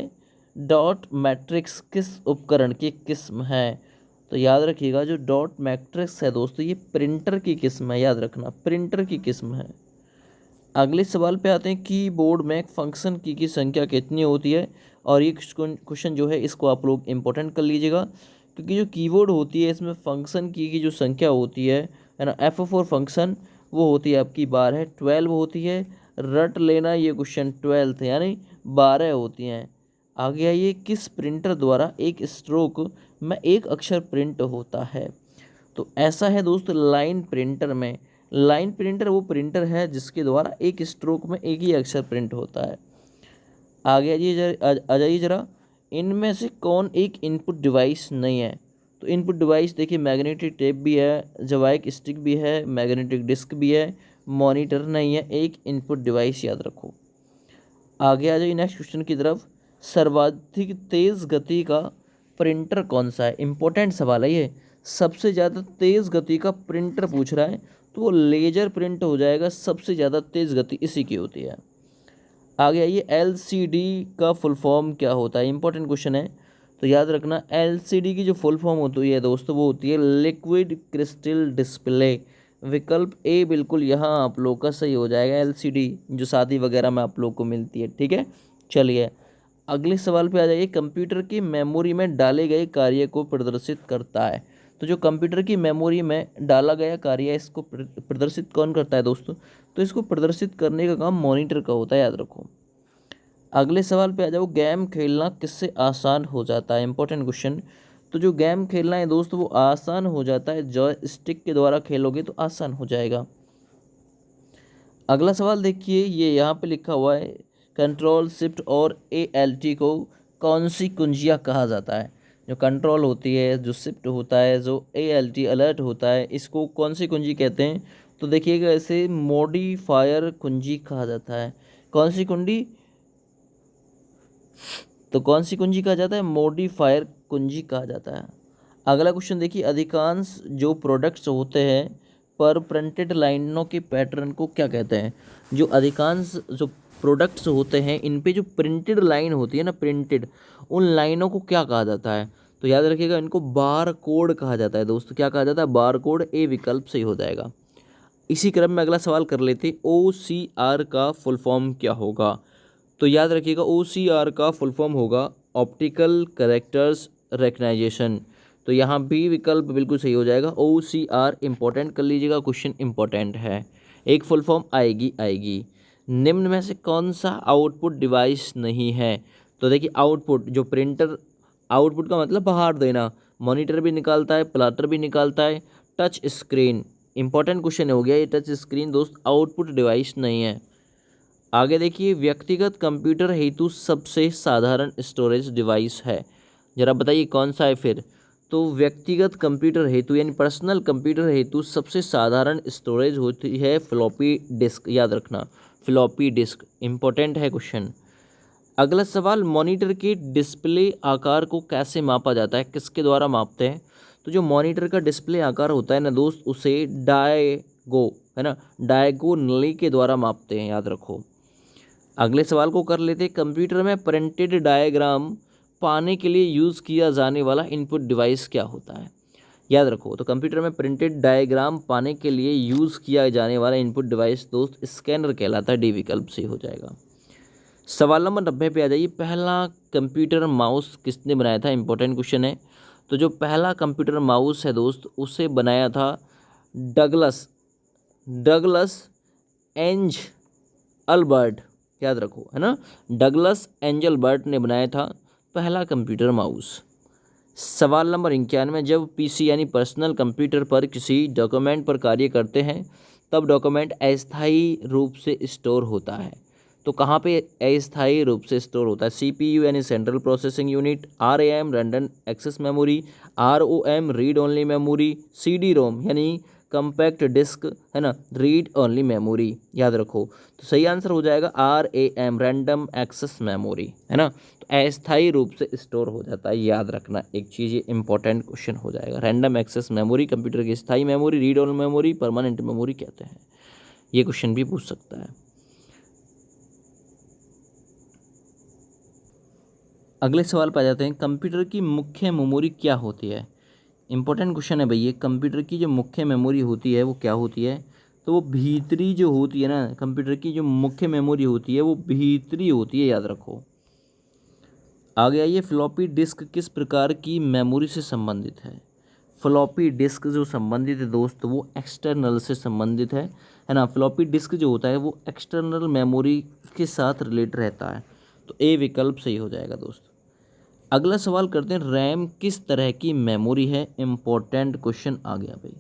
डॉट मैट्रिक्स किस उपकरण की किस्म है? तो याद रखिएगा, जो डॉट मैट्रिक्स है दोस्तों ये प्रिंटर की किस्म है, याद रखना प्रिंटर की किस्म है। अगले सवाल पे आते हैं, कीबोर्ड में फंक्शन की संख्या कितनी होती है? और ये क्वेश्चन जो है इसको आप लोग इम्पोर्टेंट कर लीजिएगा, क्योंकि जो कीबोर्ड होती है इसमें फंक्शन की जो संख्या होती है ना, F4 फंक्शन वो होती है आपकी 12 होती है। रट लेना ये क्वेश्चन 12 यानी 12 होती हैं। आगे आइए, किस प्रिंटर द्वारा एक स्ट्रोक में एक अक्षर प्रिंट होता है? तो ऐसा है दोस्त, लाइन प्रिंटर में। लाइन प्रिंटर वो प्रिंटर है जिसके द्वारा एक स्ट्रोक में एक ही अक्षर प्रिंट होता है। आगे आ जाइए जरा, इनमें से कौन एक इनपुट डिवाइस नहीं है? तो इनपुट डिवाइस देखिए मैग्नेटिक टेप भी है, जवाइक स्टिक भी है, मैग्नेटिक डिस्क भी है, मॉनिटर नहीं है, एक इनपुट डिवाइस याद रखो। आगे आ जाइए नेक्स्ट क्वेश्चन की तरफ। सर्वाधिक तेज़ गति का प्रिंटर कौन सा है? इंपॉर्टेंट सवाल है ये। सबसे ज़्यादा तेज़ गति का प्रिंटर पूछ रहा है तो वो लेजर प्रिंट हो जाएगा, सबसे ज़्यादा तेज़ गति इसी की होती है। आगे आइए, एलसीडी का फुल फॉर्म क्या होता है? इंपॉर्टेंट क्वेश्चन है, तो याद रखना एलसीडी की जो फुल फॉर्म होती है दोस्तों वो होती है लिक्विड क्रिस्टल डिस्प्ले। विकल्प ए बिल्कुल यहाँ आप लोग का सही हो जाएगा, एलसीडी जो शादी वगैरह में आप लोग को मिलती है। ठीक है, चलिए अगले सवाल पे आ जाइए। कंप्यूटर की मेमोरी में डाले गए कार्य को प्रदर्शित करता है। तो जो कंप्यूटर की मेमोरी में डाला गया कार्य है इसको प्रदर्शित कौन करता है दोस्तों? तो इसको प्रदर्शित करने का काम मॉनिटर का होता है, याद रखो। अगले सवाल पे आ जाओ, गेम खेलना किससे आसान हो जाता है? Important question. तो जो गेम खेलना है दोस्तों वो आसान हो जाता है, जॉयस्टिक के द्वारा खेलोगे तो आसान हो जाएगा। अगला सवाल देखिए, ये यहाँ पे लिखा हुआ है, कंट्रोल शिफ्ट और ALT को कौन सी कुंजियाँ कहा जाता है? जो कंट्रोल होती है, जो शिफ्ट होता है, जो ALT अलर्ट होता है, इसको कौन सी कुंजी कहते हैं? तो देखिएगा इसे मॉडिफायर कुंजी कहा जाता है। कौन सी कुंडी? तो कौन सी कुंजी कहा जाता है? मॉडिफायर कुंजी कहा जाता है। अगला क्वेश्चन देखिए, अधिकांश जो प्रोडक्ट्स होते हैं पर प्रिंटेड लाइनों के पैटर्न को क्या कहते हैं? जो अधिकांश जो प्रोडक्ट्स होते हैं इन पे जो प्रिंटेड लाइन होती है ना, प्रिंटेड, उन लाइनों को क्या कहा जाता है? तो याद रखिएगा इनको बार कोड कहा जाता है दोस्तों। क्या कहा जाता है? Bar code. ए विकल्प सही हो जाएगा। इसी क्रम में अगला सवाल कर लेते, OCR का फुल फॉर्म क्या होगा? तो याद रखिएगा OCR का फुल फॉर्म होगा ऑप्टिकल कैरेक्टर्स रिकग्नाइजेशन। तो यहाँ भी विकल्प बिल्कुल सही हो जाएगा। OCR इंपॉर्टेंट कर लीजिएगा, क्वेश्चन इंपॉर्टेंट है। एक फुल फॉर्म आएगी। निम्न में से कौन सा आउटपुट डिवाइस नहीं है? तो देखिए आउटपुट, जो प्रिंटर, आउटपुट का मतलब बाहर देना, मॉनिटर भी निकालता है, प्लाटर भी निकालता है, टच स्क्रीन। इंपॉर्टेंट क्वेश्चन हो गया ये, टच स्क्रीन दोस्त आउटपुट डिवाइस नहीं है। आगे देखिए, व्यक्तिगत कंप्यूटर हेतु सबसे साधारण स्टोरेज डिवाइस है, जरा बताइए कौन सा है फिर? तो व्यक्तिगत कंप्यूटर हेतु यानी पर्सनल कंप्यूटर हेतु सबसे साधारण स्टोरेज होती है फ्लॉपी डिस्क, याद रखना फ्लॉपी डिस्क। इंपॉर्टेंट है क्वेश्चन। अगला सवाल, मॉनिटर के डिस्प्ले आकार को कैसे मापा जाता है? किसके द्वारा मापते हैं? तो जो मॉनिटर का डिस्प्ले आकार होता है ना दोस्त, उसे डायगो, है ना, डायगोनली के द्वारा मापते हैं, याद रखो। अगले सवाल को कर लेते, कंप्यूटर में प्रिंटेड डायग्राम पाने के लिए यूज़ किया जाने वाला इनपुट डिवाइस क्या होता है? याद रखो, तो कंप्यूटर में प्रिंटेड डायग्राम पाने के लिए यूज़ किया जाने वाला इनपुट डिवाइस दोस्त स्कैनर कहलाता है। डी विकल्प से हो जाएगा। सवाल नंबर 90 पे आ जाइए, पहला कंप्यूटर माउस किसने बनाया था? इंपॉर्टेंट क्वेश्चन है। तो जो पहला कंप्यूटर माउस है दोस्त उसे बनाया था डगलस एंज अल्बर्ट, याद रखो, है ना, डगलस एंजलबर्ट ने बनाया था पहला कंप्यूटर माउस। सवाल नंबर 91, जब पीसी यानी पर्सनल कंप्यूटर पर किसी डॉक्यूमेंट पर कार्य करते हैं तब डॉक्यूमेंट अस्थायी रूप से स्टोर होता है। तो कहाँ पे अस्थायी रूप से स्टोर होता है? CPU यानी central processing unit, RAM random access memory, ROM read only memory, CD-ROM यानी कम्पैक्ट डिस्क, है ना, रीड ओनली मेमोरी, याद रखो। तो सही आंसर हो जाएगा RAM रैंडम एक्सेस मेमोरी, है ना। तो अस्थायी रूप से स्टोर हो जाता है, याद रखना एक चीज़, ये इंपॉर्टेंट क्वेश्चन हो जाएगा। रैंडम एक्सेस मेमोरी कंप्यूटर की स्थायी memory, read only memory, permanent memory कहते हैं। ये क्वेश्चन भी पूछ सकता है। अगले सवाल पर आ जाते हैं, कंप्यूटर की मुख्य मेमोरी क्या होती है? इंपॉर्टेंट क्वेश्चन है भैया। कंप्यूटर की जो मुख्य मेमोरी होती है वो क्या होती है? तो वो भीतरी जो होती है ना, कंप्यूटर की जो मुख्य मेमोरी होती है वो भीतरी होती है, याद रखो। आगे आइए, फ्लॉपी डिस्क किस प्रकार की मेमोरी से संबंधित है? फ्लॉपी डिस्क जो संबंधित है दोस्त वो एक्सटर्नल से संबंधित है ना। फ्लॉपी डिस्क जो होता है वो एक्सटर्नल मेमोरी के साथ रिलेट रहता है। तो ए विकल्प सही हो जाएगा दोस्त। अगला सवाल करते हैं, रैम किस तरह की मेमोरी है? इंपॉर्टेंट क्वेश्चन आ गया भाई,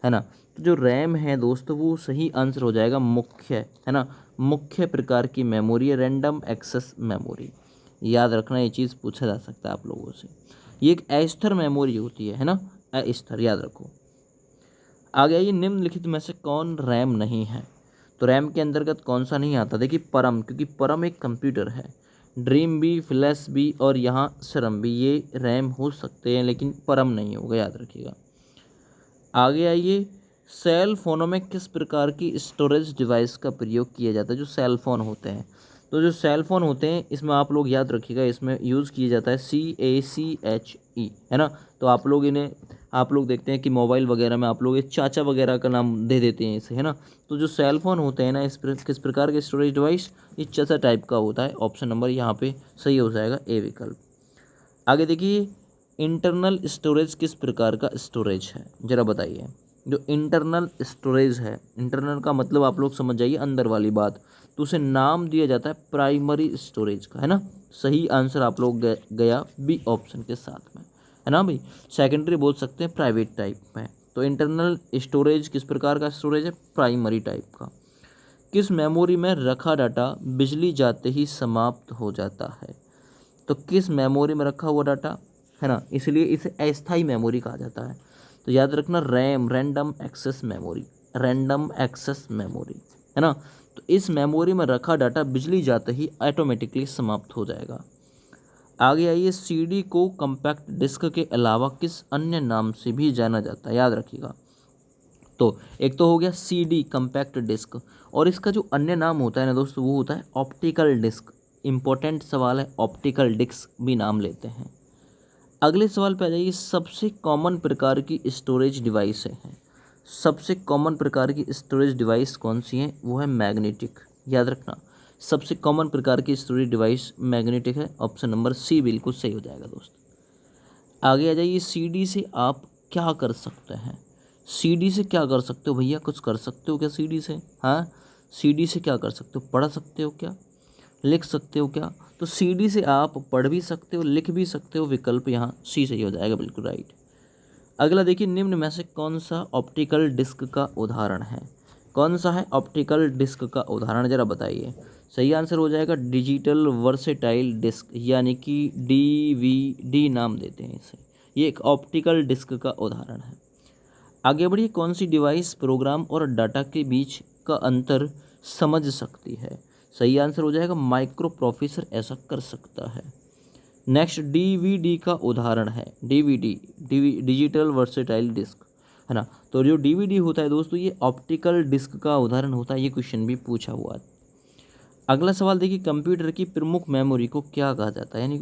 है ना। तो जो रैम है दोस्तों वो सही आंसर हो जाएगा मुख्य, है ना, मुख्य प्रकार की मेमोरी है, रैंडम एक्सेस मेमोरी। याद रखना, ये चीज़ पूछा जा सकता है आप लोगों से। ये एक अस्थिर मेमोरी होती है ना, अस्थिर, याद रखो। आगे आइए, निम्नलिखित में से कौन रैम नहीं है? तो रैम के अंतर्गत कौन सा नहीं आता? देखिए परम, क्योंकि परम एक कंप्यूटर है। ड्रीम भी, फ्लैश भी और यहाँ सरम भी, ये रैम हो सकते हैं लेकिन परम नहीं होगा, याद रखिएगा। आगे आइए, सेल फोनों में किस प्रकार की स्टोरेज डिवाइस का प्रयोग किया जाता है? जो सेल फोन होते हैं, तो जो सेल फोन होते हैं इसमें आप लोग याद रखिएगा, इसमें यूज़ किया जाता है CACHE, है ना। तो आप लोग इन्हें, आप लोग देखते हैं कि मोबाइल वगैरह में आप लोग ये चाचा वगैरह का नाम दे देते हैं इसे, है ना। तो जो सेल फोन होते हैं ना, किस प्रकार के स्टोरेज डिवाइस, ये चाचा टाइप का होता है। ऑप्शन नंबर यहाँ पे सही हो जाएगा, ए विकल्प। आगे देखिए, इंटरनल स्टोरेज किस प्रकार का स्टोरेज है, जरा बताइए। जो इंटरनल स्टोरेज है, इंटरनल का मतलब आप लोग समझ जाइए अंदर वाली बात, तो उसे नाम दिया जाता है प्राइमरी स्टोरेज का, है ना। सही आंसर आप लोग गया बी ऑप्शन के साथ में, है ना भाई। सेकेंडरी बोल सकते हैं प्राइवेट टाइप में। तो इंटरनल स्टोरेज किस प्रकार का स्टोरेज है? प्राइमरी टाइप का। किस मेमोरी में रखा डाटा बिजली जाते ही समाप्त हो जाता है? तो किस मेमोरी में रखा हुआ डाटा, है ना, इसलिए इसे अस्थाई मेमोरी कहा जाता है। तो याद रखना, RAM, random access memory, random access memory, है ना। तो इस मेमोरी में रखा डाटा बिजली जाते ही ऑटोमेटिकली समाप्त हो जाएगा। आगे आइए, सीडी को कम्पैक्ट डिस्क के अलावा किस अन्य नाम से भी जाना जाता है? याद रखिएगा। तो एक तो हो गया सीडी, कम्पैक्ट डिस्क, और इसका जो अन्य नाम होता है ना दोस्तों, वो होता है ऑप्टिकल डिस्क। इंपॉर्टेंट सवाल है, ऑप्टिकल डिस्क भी नाम लेते हैं। अगले सवाल पे आ जाइए, सबसे कॉमन प्रकार की स्टोरेज डिवाइस है। सबसे कॉमन प्रकार की स्टोरेज डिवाइस कौन सी है? वो है मैग्नेटिक, याद रखना। सबसे कॉमन प्रकार की स्टोरेज डिवाइस मैग्नेटिक है। ऑप्शन नंबर सी बिल्कुल सही हो जाएगा दोस्त। आगे आ जाइए, सीडी से आप क्या कर सकते हैं? सीडी से क्या कर सकते हो भैया? कुछ कर सकते हो क्या सीडी से? हाँ, सीडी से क्या कर सकते हो? पढ़ सकते हो क्या? लिख सकते हो क्या? तो सीडी से आप पढ़ भी सकते हो, लिख भी सकते हो। विकल्प यहाँ सी सही हो जाएगा, बिल्कुल राइट। अगला देखिए, निम्न में से कौन सा ऑप्टिकल डिस्क का उदाहरण है? कौन सा है ऑप्टिकल डिस्क का उदाहरण, जरा बताइए। सही आंसर हो जाएगा डिजिटल वर्सेटाइल डिस्क, यानी कि DVD नाम देते हैं इसे। ये एक ऑप्टिकल डिस्क का उदाहरण है। आगे बढ़िए, कौन सी डिवाइस प्रोग्राम और डाटा के बीच का अंतर समझ सकती है? सही आंसर हो जाएगा माइक्रो प्रोसेसर ऐसा कर सकता है। नेक्स्ट, DVD का उदाहरण है, DVD, डिजिटल वर्सेटाइल डिस्क, है ना। तो जो DVD होता है दोस्तों, ये ऑप्टिकल डिस्क का उदाहरण होता है। ये क्वेश्चन भी पूछा हुआ है। अगला सवाल देखिए, कंप्यूटर की प्रमुख मेमोरी को क्या कहा जाता है, यानी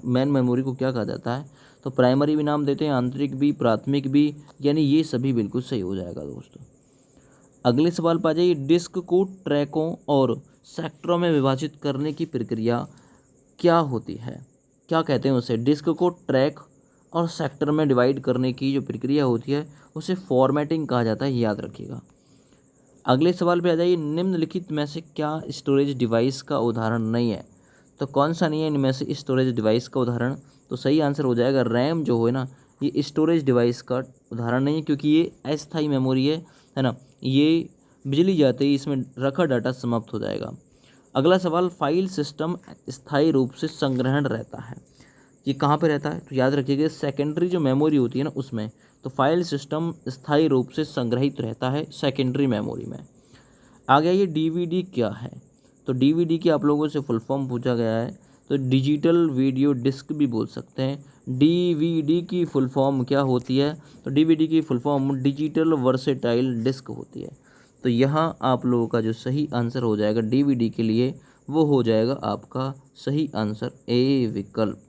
मेन मेमोरी को क्या कहा जाता है? तो प्राइमरी भी नाम देते हैं, आंतरिक भी, प्राथमिक भी, यानी ये सभी बिल्कुल सही हो जाएगा दोस्तों। अगले सवाल पर आ जाइए, डिस्क को ट्रैकों और सेक्टरों में विभाजित करने की प्रक्रिया क्या होती है? क्या कहते हैं उसे? डिस्क को ट्रैक और सेक्टर में डिवाइड करने की जो प्रक्रिया होती है उसे फॉर्मेटिंग कहा जाता है, याद रखिएगा। अगले सवाल पे आ जाइए, निम्नलिखित में से क्या स्टोरेज डिवाइस का उदाहरण नहीं है? तो कौन सा नहीं है इनमें से स्टोरेज डिवाइस का उदाहरण? तो सही आंसर हो जाएगा रैम, जो है ना, ये स्टोरेज डिवाइस का उदाहरण नहीं है, क्योंकि ये अस्थायी मेमोरी है ना। ये बिजली जाते ही इसमें रखा डाटा समाप्त हो जाएगा। अगला सवाल, फाइल सिस्टम स्थायी रूप से संग्रहण रहता है, ये कहाँ पे रहता है? तो याद रखिएगा, सेकेंडरी जो मेमोरी होती है ना उसमें। तो फाइल सिस्टम स्थायी रूप से संग्रहित रहता है सेकेंडरी मेमोरी में। आगे आइए, DVD क्या है? तो DVD की आप लोगों से फुल फॉर्म पूछा गया है, तो डिजिटल वीडियो डिस्क भी बोल सकते हैं। DVD की फुल फॉर्म क्या होती है? तो DVD की full form digital versatile disc होती है। तो यहाँ आप लोगों का जो सही आंसर हो जाएगा DVD के लिए, वो हो जाएगा आपका सही आंसर ए विकल्प,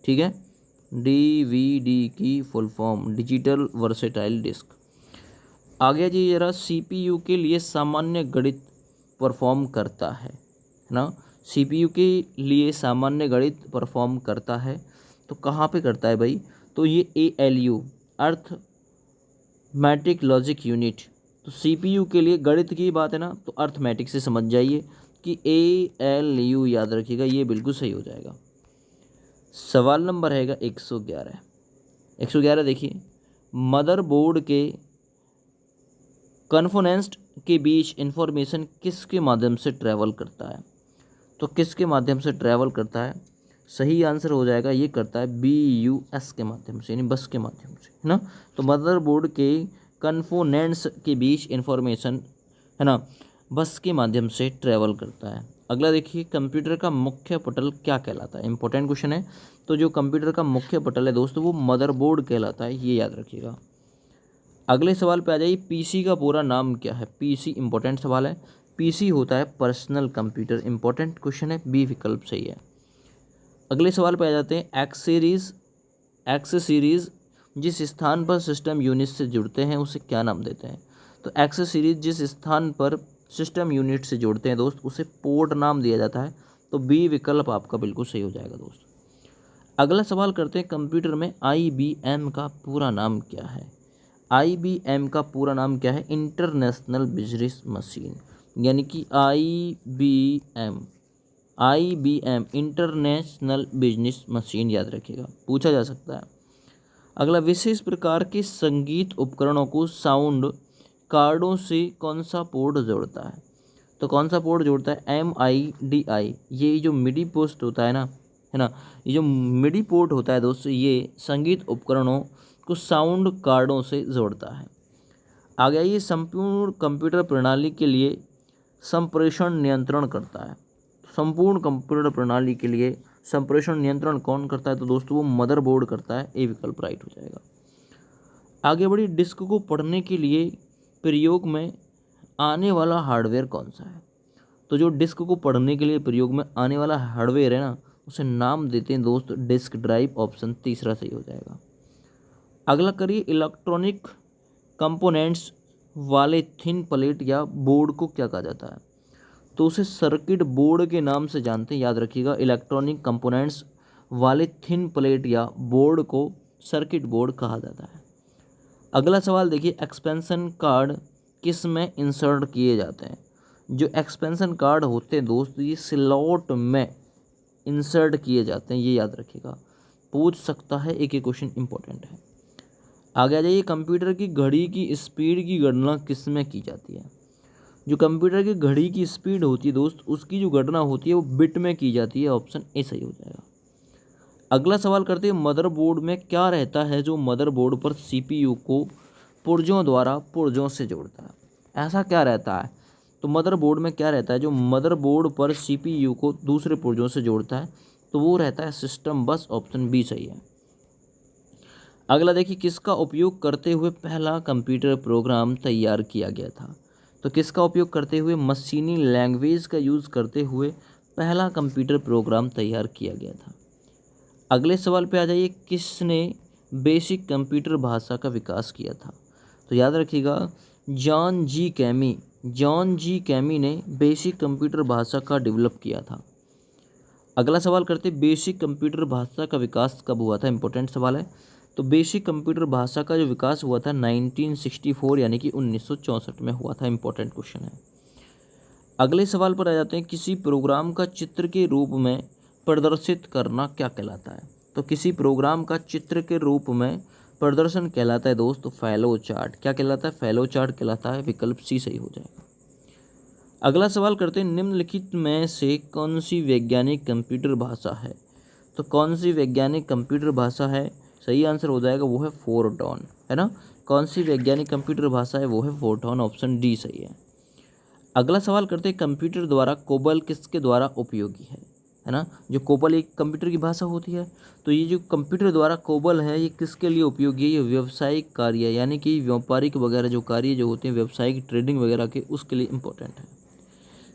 ठीक है। DVD की full form digital versatile disc. आगे जी जरा, CPU के लिए सामान्य गणित परफॉर्म करता है ना। CPU के लिए सामान्य गणित परफॉर्म करता है, तो कहाँ पे करता है भाई? तो ये ALU, अर्थमेटिक लॉजिक यूनिट। तो CPU के लिए गणित की बात है ना, तो अर्थमेटिक से समझ जाइए कि ALU, याद रखिएगा, ये बिल्कुल सही हो जाएगा। सवाल नंबर रहेगा 111। 111 देखिए, मदरबोर्ड के कॉन्फोनेंट के बीच इंफॉर्मेशन किसके माध्यम से ट्रैवल करता है? तो किसके माध्यम से ट्रैवल करता है? सही आंसर हो जाएगा, ये करता है BUS के माध्यम से, यानी बस के माध्यम से, है ना। तो मदरबोर्ड के कंपोनेंट्स के बीच इंफॉर्मेशन, है ना, बस के माध्यम से ट्रेवल करता है। अगला देखिए, कंप्यूटर का मुख्य पटल क्या कहलाता है, इंपॉर्टेंट क्वेश्चन है। तो जो कंप्यूटर का मुख्य पटल है दोस्तों वो मदरबोर्ड कहलाता है, ये याद रखिएगा। अगले सवाल पे आ जाइए, पीसी का पूरा नाम क्या है। पीसी इंपॉर्टेंट सवाल है। पीसी होता है पर्सनल कंप्यूटर, इंपॉर्टेंट क्वेश्चन है, बी विकल्प सही है। अगले सवाल पे आ जाते हैं, एक्सेसरीज जिस स्थान पर सिस्टम यूनिट से जुड़ते हैं उसे क्या नाम देते हैं। तो एक्सेसरीज जिस स्थान पर सिस्टम यूनिट से जोड़ते हैं दोस्त उसे पोर्ट नाम दिया जाता है। तो बी विकल्प आपका बिल्कुल सही हो जाएगा दोस्त। अगला सवाल करते हैं, कंप्यूटर में IBM का पूरा नाम क्या है। IBM का पूरा नाम क्या है, इंटरनेशनल बिजनेस मशीन, यानी कि IBM इंटरनेशनल बिजनेस मशीन याद रखिएगा, पूछा जा सकता है। अगला, विशेष प्रकार के संगीत उपकरणों को साउंड कार्डों से कौन सा पोर्ट जोड़ता है। तो कौन सा पोर्ट जोड़ता है, MIDI। ये जो मिडी पोस्ट होता है ना, है ना, ये जो मिडी पोर्ट होता है दोस्तों ये संगीत उपकरणों को साउंड कार्डों से जोड़ता है। आ गया, ये संपूर्ण कंप्यूटर प्रणाली के लिए संप्रेषण नियंत्रण करता है। संपूर्ण कंप्यूटर प्रणाली के लिए संप्रेषण नियंत्रण कौन करता है, तो दोस्तों वो मदरबोर्ड करता है, ए विकल्प राइट हो जाएगा। आगे बढ़ी, डिस्क को पढ़ने के लिए प्रयोग में आने वाला हार्डवेयर कौन सा है। तो जो डिस्क को पढ़ने के लिए प्रयोग में आने वाला हार्डवेयर है ना उसे नाम देते हैं दोस्त डिस्क ड्राइव, ऑप्शन तीसरा सही हो जाएगा। अगला करिए, इलेक्ट्रॉनिक कंपोनेंट्स वाले थिन प्लेट या बोर्ड को क्या कहा जाता है। तो उसे सर्किट बोर्ड के नाम से जानते हैं, याद रखिएगा। इलेक्ट्रॉनिक कंपोनेंट्स वाले थिन प्लेट या बोर्ड को सर्किट बोर्ड कहा जाता है। अगला सवाल देखिए, एक्सपेंशन कार्ड किस में इंसर्ट किए जाते हैं। जो एक्सपेंशन कार्ड होते हैं दोस्त ये स्लॉट में इंसर्ट किए जाते हैं, ये याद रखिएगा, पूछ सकता है, एक क्वेश्चन इंपॉर्टेंट है। आगे आ जाइए, कंप्यूटर की घड़ी की स्पीड की गणना किस में की जाती है। जो कंप्यूटर की घड़ी की स्पीड होती है दोस्त उसकी जो गणना होती है वो बिट में की जाती है, ऑप्शन ए सही हो जाएगा। अगला सवाल करते हैं, मदरबोर्ड में क्या रहता है जो मदरबोर्ड पर CPU को पुर्जों से जोड़ता है। ऐसा क्या रहता है, तो मदरबोर्ड में क्या रहता है जो मदरबोर्ड पर CPU को दूसरे पुर्जों से जोड़ता है, तो वो रहता है सिस्टम बस, ऑप्शन बी सही है। अगला देखिए, किसका उपयोग करते हुए पहला कंप्यूटर प्रोग्राम तैयार किया गया था। तो किसका उपयोग करते हुए, मशीनी लैंग्वेज का यूज़ करते हुए पहला कंप्यूटर प्रोग्राम तैयार किया गया था। अगले सवाल पे आ जाइए, किसने बेसिक कंप्यूटर भाषा का विकास किया था। तो याद रखिएगा, जॉन जी कैमी ने बेसिक कंप्यूटर भाषा का डेवलप किया था। अगला सवाल करते, बेसिक कंप्यूटर भाषा का विकास कब हुआ था, इंपॉर्टेंट सवाल है। तो बेसिक कंप्यूटर भाषा का जो विकास हुआ था 1964 यानी कि 1964 में हुआ था, इंपॉर्टेंट क्वेश्चन है। अगले सवाल पर आ जाते हैं, किसी प्रोग्राम का चित्र के रूप में प्रदर्शित करना क्या कहलाता है। तो किसी प्रोग्राम का चित्र के रूप में प्रदर्शन कहलाता है दोस्त फैलो चार्ट। क्या कहलाता है, फैलो चार्ट कहलाता है, विकल्प सी सही हो जाएगा। अगला सवाल करते हैं, निम्नलिखित में से कौन सी वैज्ञानिक कंप्यूटर भाषा है। तो कौन सी वैज्ञानिक कंप्यूटर भाषा है, सही आंसर हो जाएगा वो है फोरट्रॉन, है ना। कौन सी वैज्ञानिक कंप्यूटर भाषा है वो है फोरट्रॉन, ऑप्शन डी सही है। अगला सवाल करते हैं, कंप्यूटर द्वारा कोबल किसके द्वारा उपयोगी है ना। जो कोबल एक कंप्यूटर की भाषा होती है, तो ये जो कंप्यूटर द्वारा कोबल है ये किसके लिए उपयोगी है, ये व्यावसायिक कार्य यानी कि व्यापारिक वगैरह जो कार्य जो होते हैं व्यावसायिक ट्रेडिंग वगैरह के उसके लिए इम्पोर्टेंट है।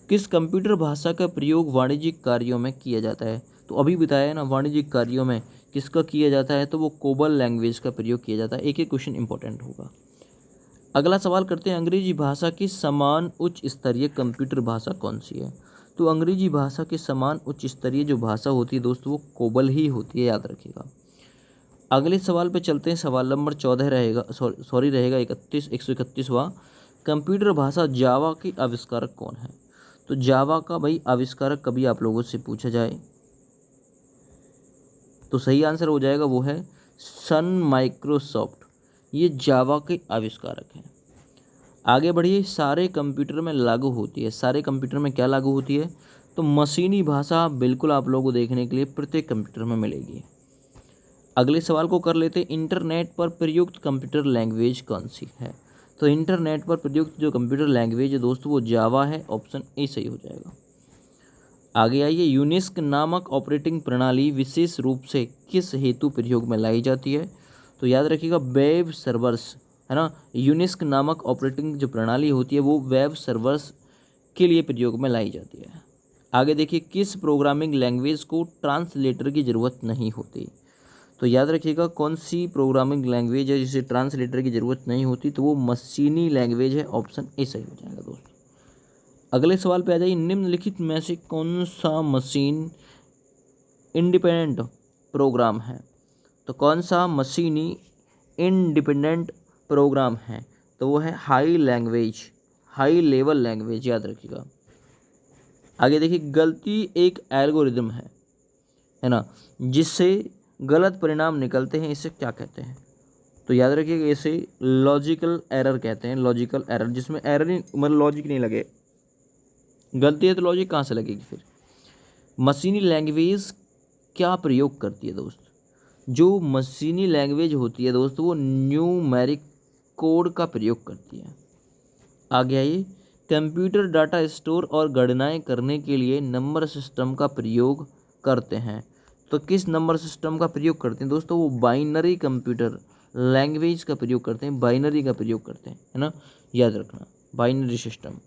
किस कंप्यूटर भाषा का प्रयोग वाणिज्यिक कार्यों में किया जाता है। तो अभी बताया है ना, वाणिज्यिक कार्यों में किसका किया जाता है, तो वो कोबल लैंग्वेज का प्रयोग किया जाता है, एक क्वेश्चन इंपॉर्टेंट होगा। अगला सवाल करते हैं, अंग्रेजी भाषा की समान उच्च स्तरीय कंप्यूटर भाषा कौन सी है। तो अंग्रेजी भाषा की समान उच्च स्तरीय जो भाषा होती है दोस्तों वो कोबल ही होती है, याद रखिएगा। अगले सवाल पे चलते हैं, सवाल नंबर 14 रहेगा, सॉरी रहेगा 131वां। कंप्यूटर भाषा जावा के आविष्कारक कौन है। तो जावा का भाई आविष्कारक कभी आप लोगों से पूछा जाए तो सही आंसर हो जाएगा वो है सन माइक्रोसॉफ्ट, ये जावा के आविष्कारक हैं। आगे बढ़िए, सारे कंप्यूटर में लागू होती है, सारे कंप्यूटर में क्या लागू होती है, तो मशीनी भाषा बिल्कुल आप लोगों को देखने के लिए प्रत्येक कंप्यूटर में मिलेगी। अगले सवाल को कर लेते हैं, इंटरनेट पर प्रयुक्त कंप्यूटर लैंग्वेज कौन सी है। तो इंटरनेट पर प्रयुक्त जो कंप्यूटर लैंग्वेज है दोस्तों वो जावा है, ऑप्शन ए सही हो जाएगा। आगे आइए, यूनिक्स नामक ऑपरेटिंग प्रणाली विशेष रूप से किस हेतु प्रयोग में लाई जाती है। तो याद रखिएगा वेब सर्वर्स, है ना। यूनिक्स नामक ऑपरेटिंग जो प्रणाली होती है वो वेब सर्वर्स के लिए प्रयोग में लाई जाती है। आगे देखिए, किस प्रोग्रामिंग लैंग्वेज को ट्रांसलेटर की ज़रूरत नहीं होती। तो याद रखिएगा कौन सी प्रोग्रामिंग लैंग्वेज है जिसे ट्रांसलेटर की ज़रूरत नहीं होती, तो वो मशीनी लैंग्वेज है, ऑप्शन ए सही हो जाएगा दोस्तों। अगले सवाल पे आ जाइए, निम्नलिखित में से कौन सा मशीन इंडिपेंडेंट प्रोग्राम है। तो कौन सा मशीनी इंडिपेंडेंट प्रोग्राम है, तो वो है हाई लेवल लैंग्वेज, याद रखिएगा। आगे देखिए, गलती एक एल्गोरिदम है ना, जिससे गलत परिणाम निकलते हैं, इसे क्या कहते हैं। तो याद रखिएगा इसे लॉजिकल एरर कहते हैं, लॉजिकल एरर, जिसमें एरर ही मतलब लॉजिक नहीं लगे, गलती है तो लॉजिक कहाँ से लगेगी फिर। मशीनी लैंग्वेज क्या प्रयोग करती है दोस्त। जो मशीनी लैंग्वेज होती है दोस्त वो न्यूमेरिक कोड का प्रयोग करती है। आगे आइए, कंप्यूटर डाटा स्टोर और गणनाएं करने के लिए नंबर सिस्टम का प्रयोग करते हैं। तो किस नंबर सिस्टम का प्रयोग करते हैं दोस्तों, वो बाइनरी कंप्यूटर लैंग्वेज का प्रयोग करते हैं, बाइनरी का प्रयोग करते हैं, है ना, याद रखना बाइनरी सिस्टम।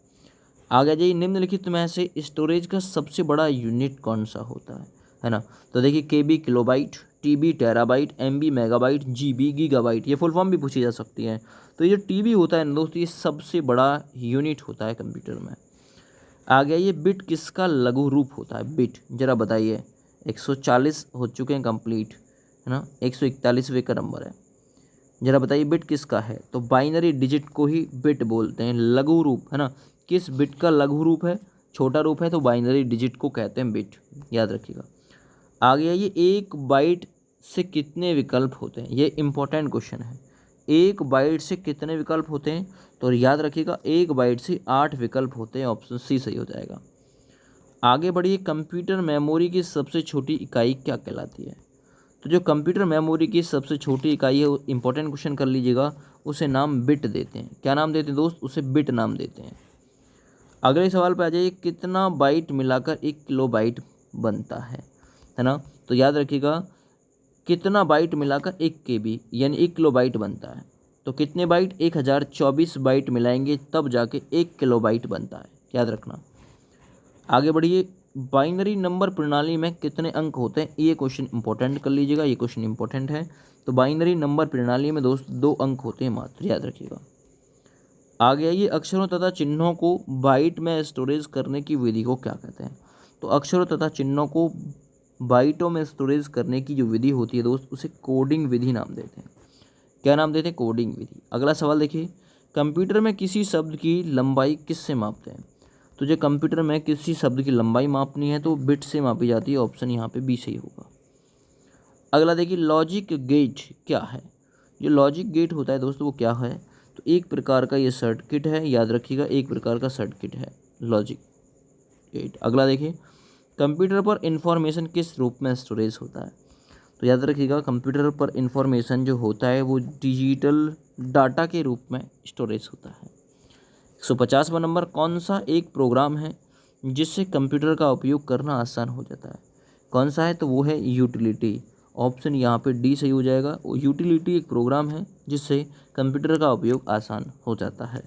आगे जाइए, निम्नलिखित में से स्टोरेज का सबसे बड़ा यूनिट कौन सा होता है ना। तो देखिए, KB kilobyte, TB terabyte, MB megabyte, GB gigabyte, ये फुल फॉर्म भी पूछी जा सकती है। तो ये जो टीबी होता है ना दोस्तों ये सबसे बड़ा यूनिट होता है कंप्यूटर में। आगे आइए, बिट किसका लघु रूप होता है, बिट जरा बताइए। 140 हो चुके हैं कंप्लीट, है ना, 141वें का नंबर है, जरा बताइए बिट किसका है। तो बाइनरी डिजिट को ही बिट बोलते हैं, लघु रूप, है ना। किस बिट का लघु रूप है, छोटा रूप है, तो बाइनरी डिजिट को कहते हैं बिट, याद रखिएगा। आगे आइए, एक बाइट से कितने विकल्प होते हैं, ये इंपॉर्टेंट क्वेश्चन है। एक बाइट से कितने विकल्प होते हैं, तो याद रखिएगा एक बाइट से 8 विकल्प होते हैं, ऑप्शन सी सही हो जाएगा। आगे बढ़िए, कंप्यूटर मेमोरी की सबसे छोटी इकाई क्या कहलाती है। तो जो कंप्यूटर मेमोरी की सबसे छोटी इकाई है वो इंपॉर्टेंट क्वेश्चन कर लीजिएगा, उसे नाम बिट देते हैं। क्या नाम देते हैं दोस्त, उसे बिट नाम देते हैं। अगले सवाल पे आ जाइए, कितना बाइट मिलाकर 1 किलोबाइट बनता है ना। तो याद रखिएगा कितना बाइट मिलाकर 1 केबी यानी 1 किलोबाइट बनता है। तो कितने बाइट, 1024 बाइट मिलाएंगे तब जाके 1 किलोबाइट बनता है, याद रखना। आगे बढ़िए, बाइनरी नंबर प्रणाली में कितने अंक होते हैं, ये क्वेश्चन इंपॉर्टेंट कर लीजिएगा, ये क्वेश्चन इंपॉर्टेंट है। तो बाइनरी नंबर प्रणाली में दोस्त 2 अंक होते हैं मात्र, याद रखिएगा। आगे आइए, अक्षरों तथा चिन्हों को बाइट में स्टोरेज करने की विधि को क्या कहते हैं। तो अक्षरों तथा चिन्हों को बाइटों में स्टोरेज करने की जो विधि होती है दोस्त उसे कोडिंग विधि नाम देते हैं। क्या नाम देते हैं, कोडिंग विधि। अगला सवाल देखिए, कंप्यूटर में किसी शब्द की लंबाई किससे मापते हैं। तो जो कंप्यूटर में किसी शब्द की लंबाई मापनी है तो बिट से मापी जाती है, ऑप्शन यहाँ पे बी सही होगा। अगला देखिए, लॉजिक गेट क्या है। जो लॉजिक गेट होता है दोस्तों वो क्या है, तो एक प्रकार का ये सर्किट है, याद रखिएगा एक प्रकार का सर्किट है लॉजिक गेट। अगला देखिए, कंप्यूटर पर इंफॉर्मेशन किस रूप में स्टोरेज होता है। तो याद रखिएगा कंप्यूटर पर इंफॉर्मेशन जो होता है वो डिजिटल डाटा के रूप में स्टोरेज होता है। 150वां नंबर, कौन सा एक प्रोग्राम है जिससे कंप्यूटर का उपयोग करना आसान हो जाता है। कौन सा है, तो वो है यूटिलिटी, ऑप्शन यहाँ पे डी सही हो जाएगा। यूटिलिटी एक प्रोग्राम है जिससे कंप्यूटर का उपयोग आसान हो जाता है।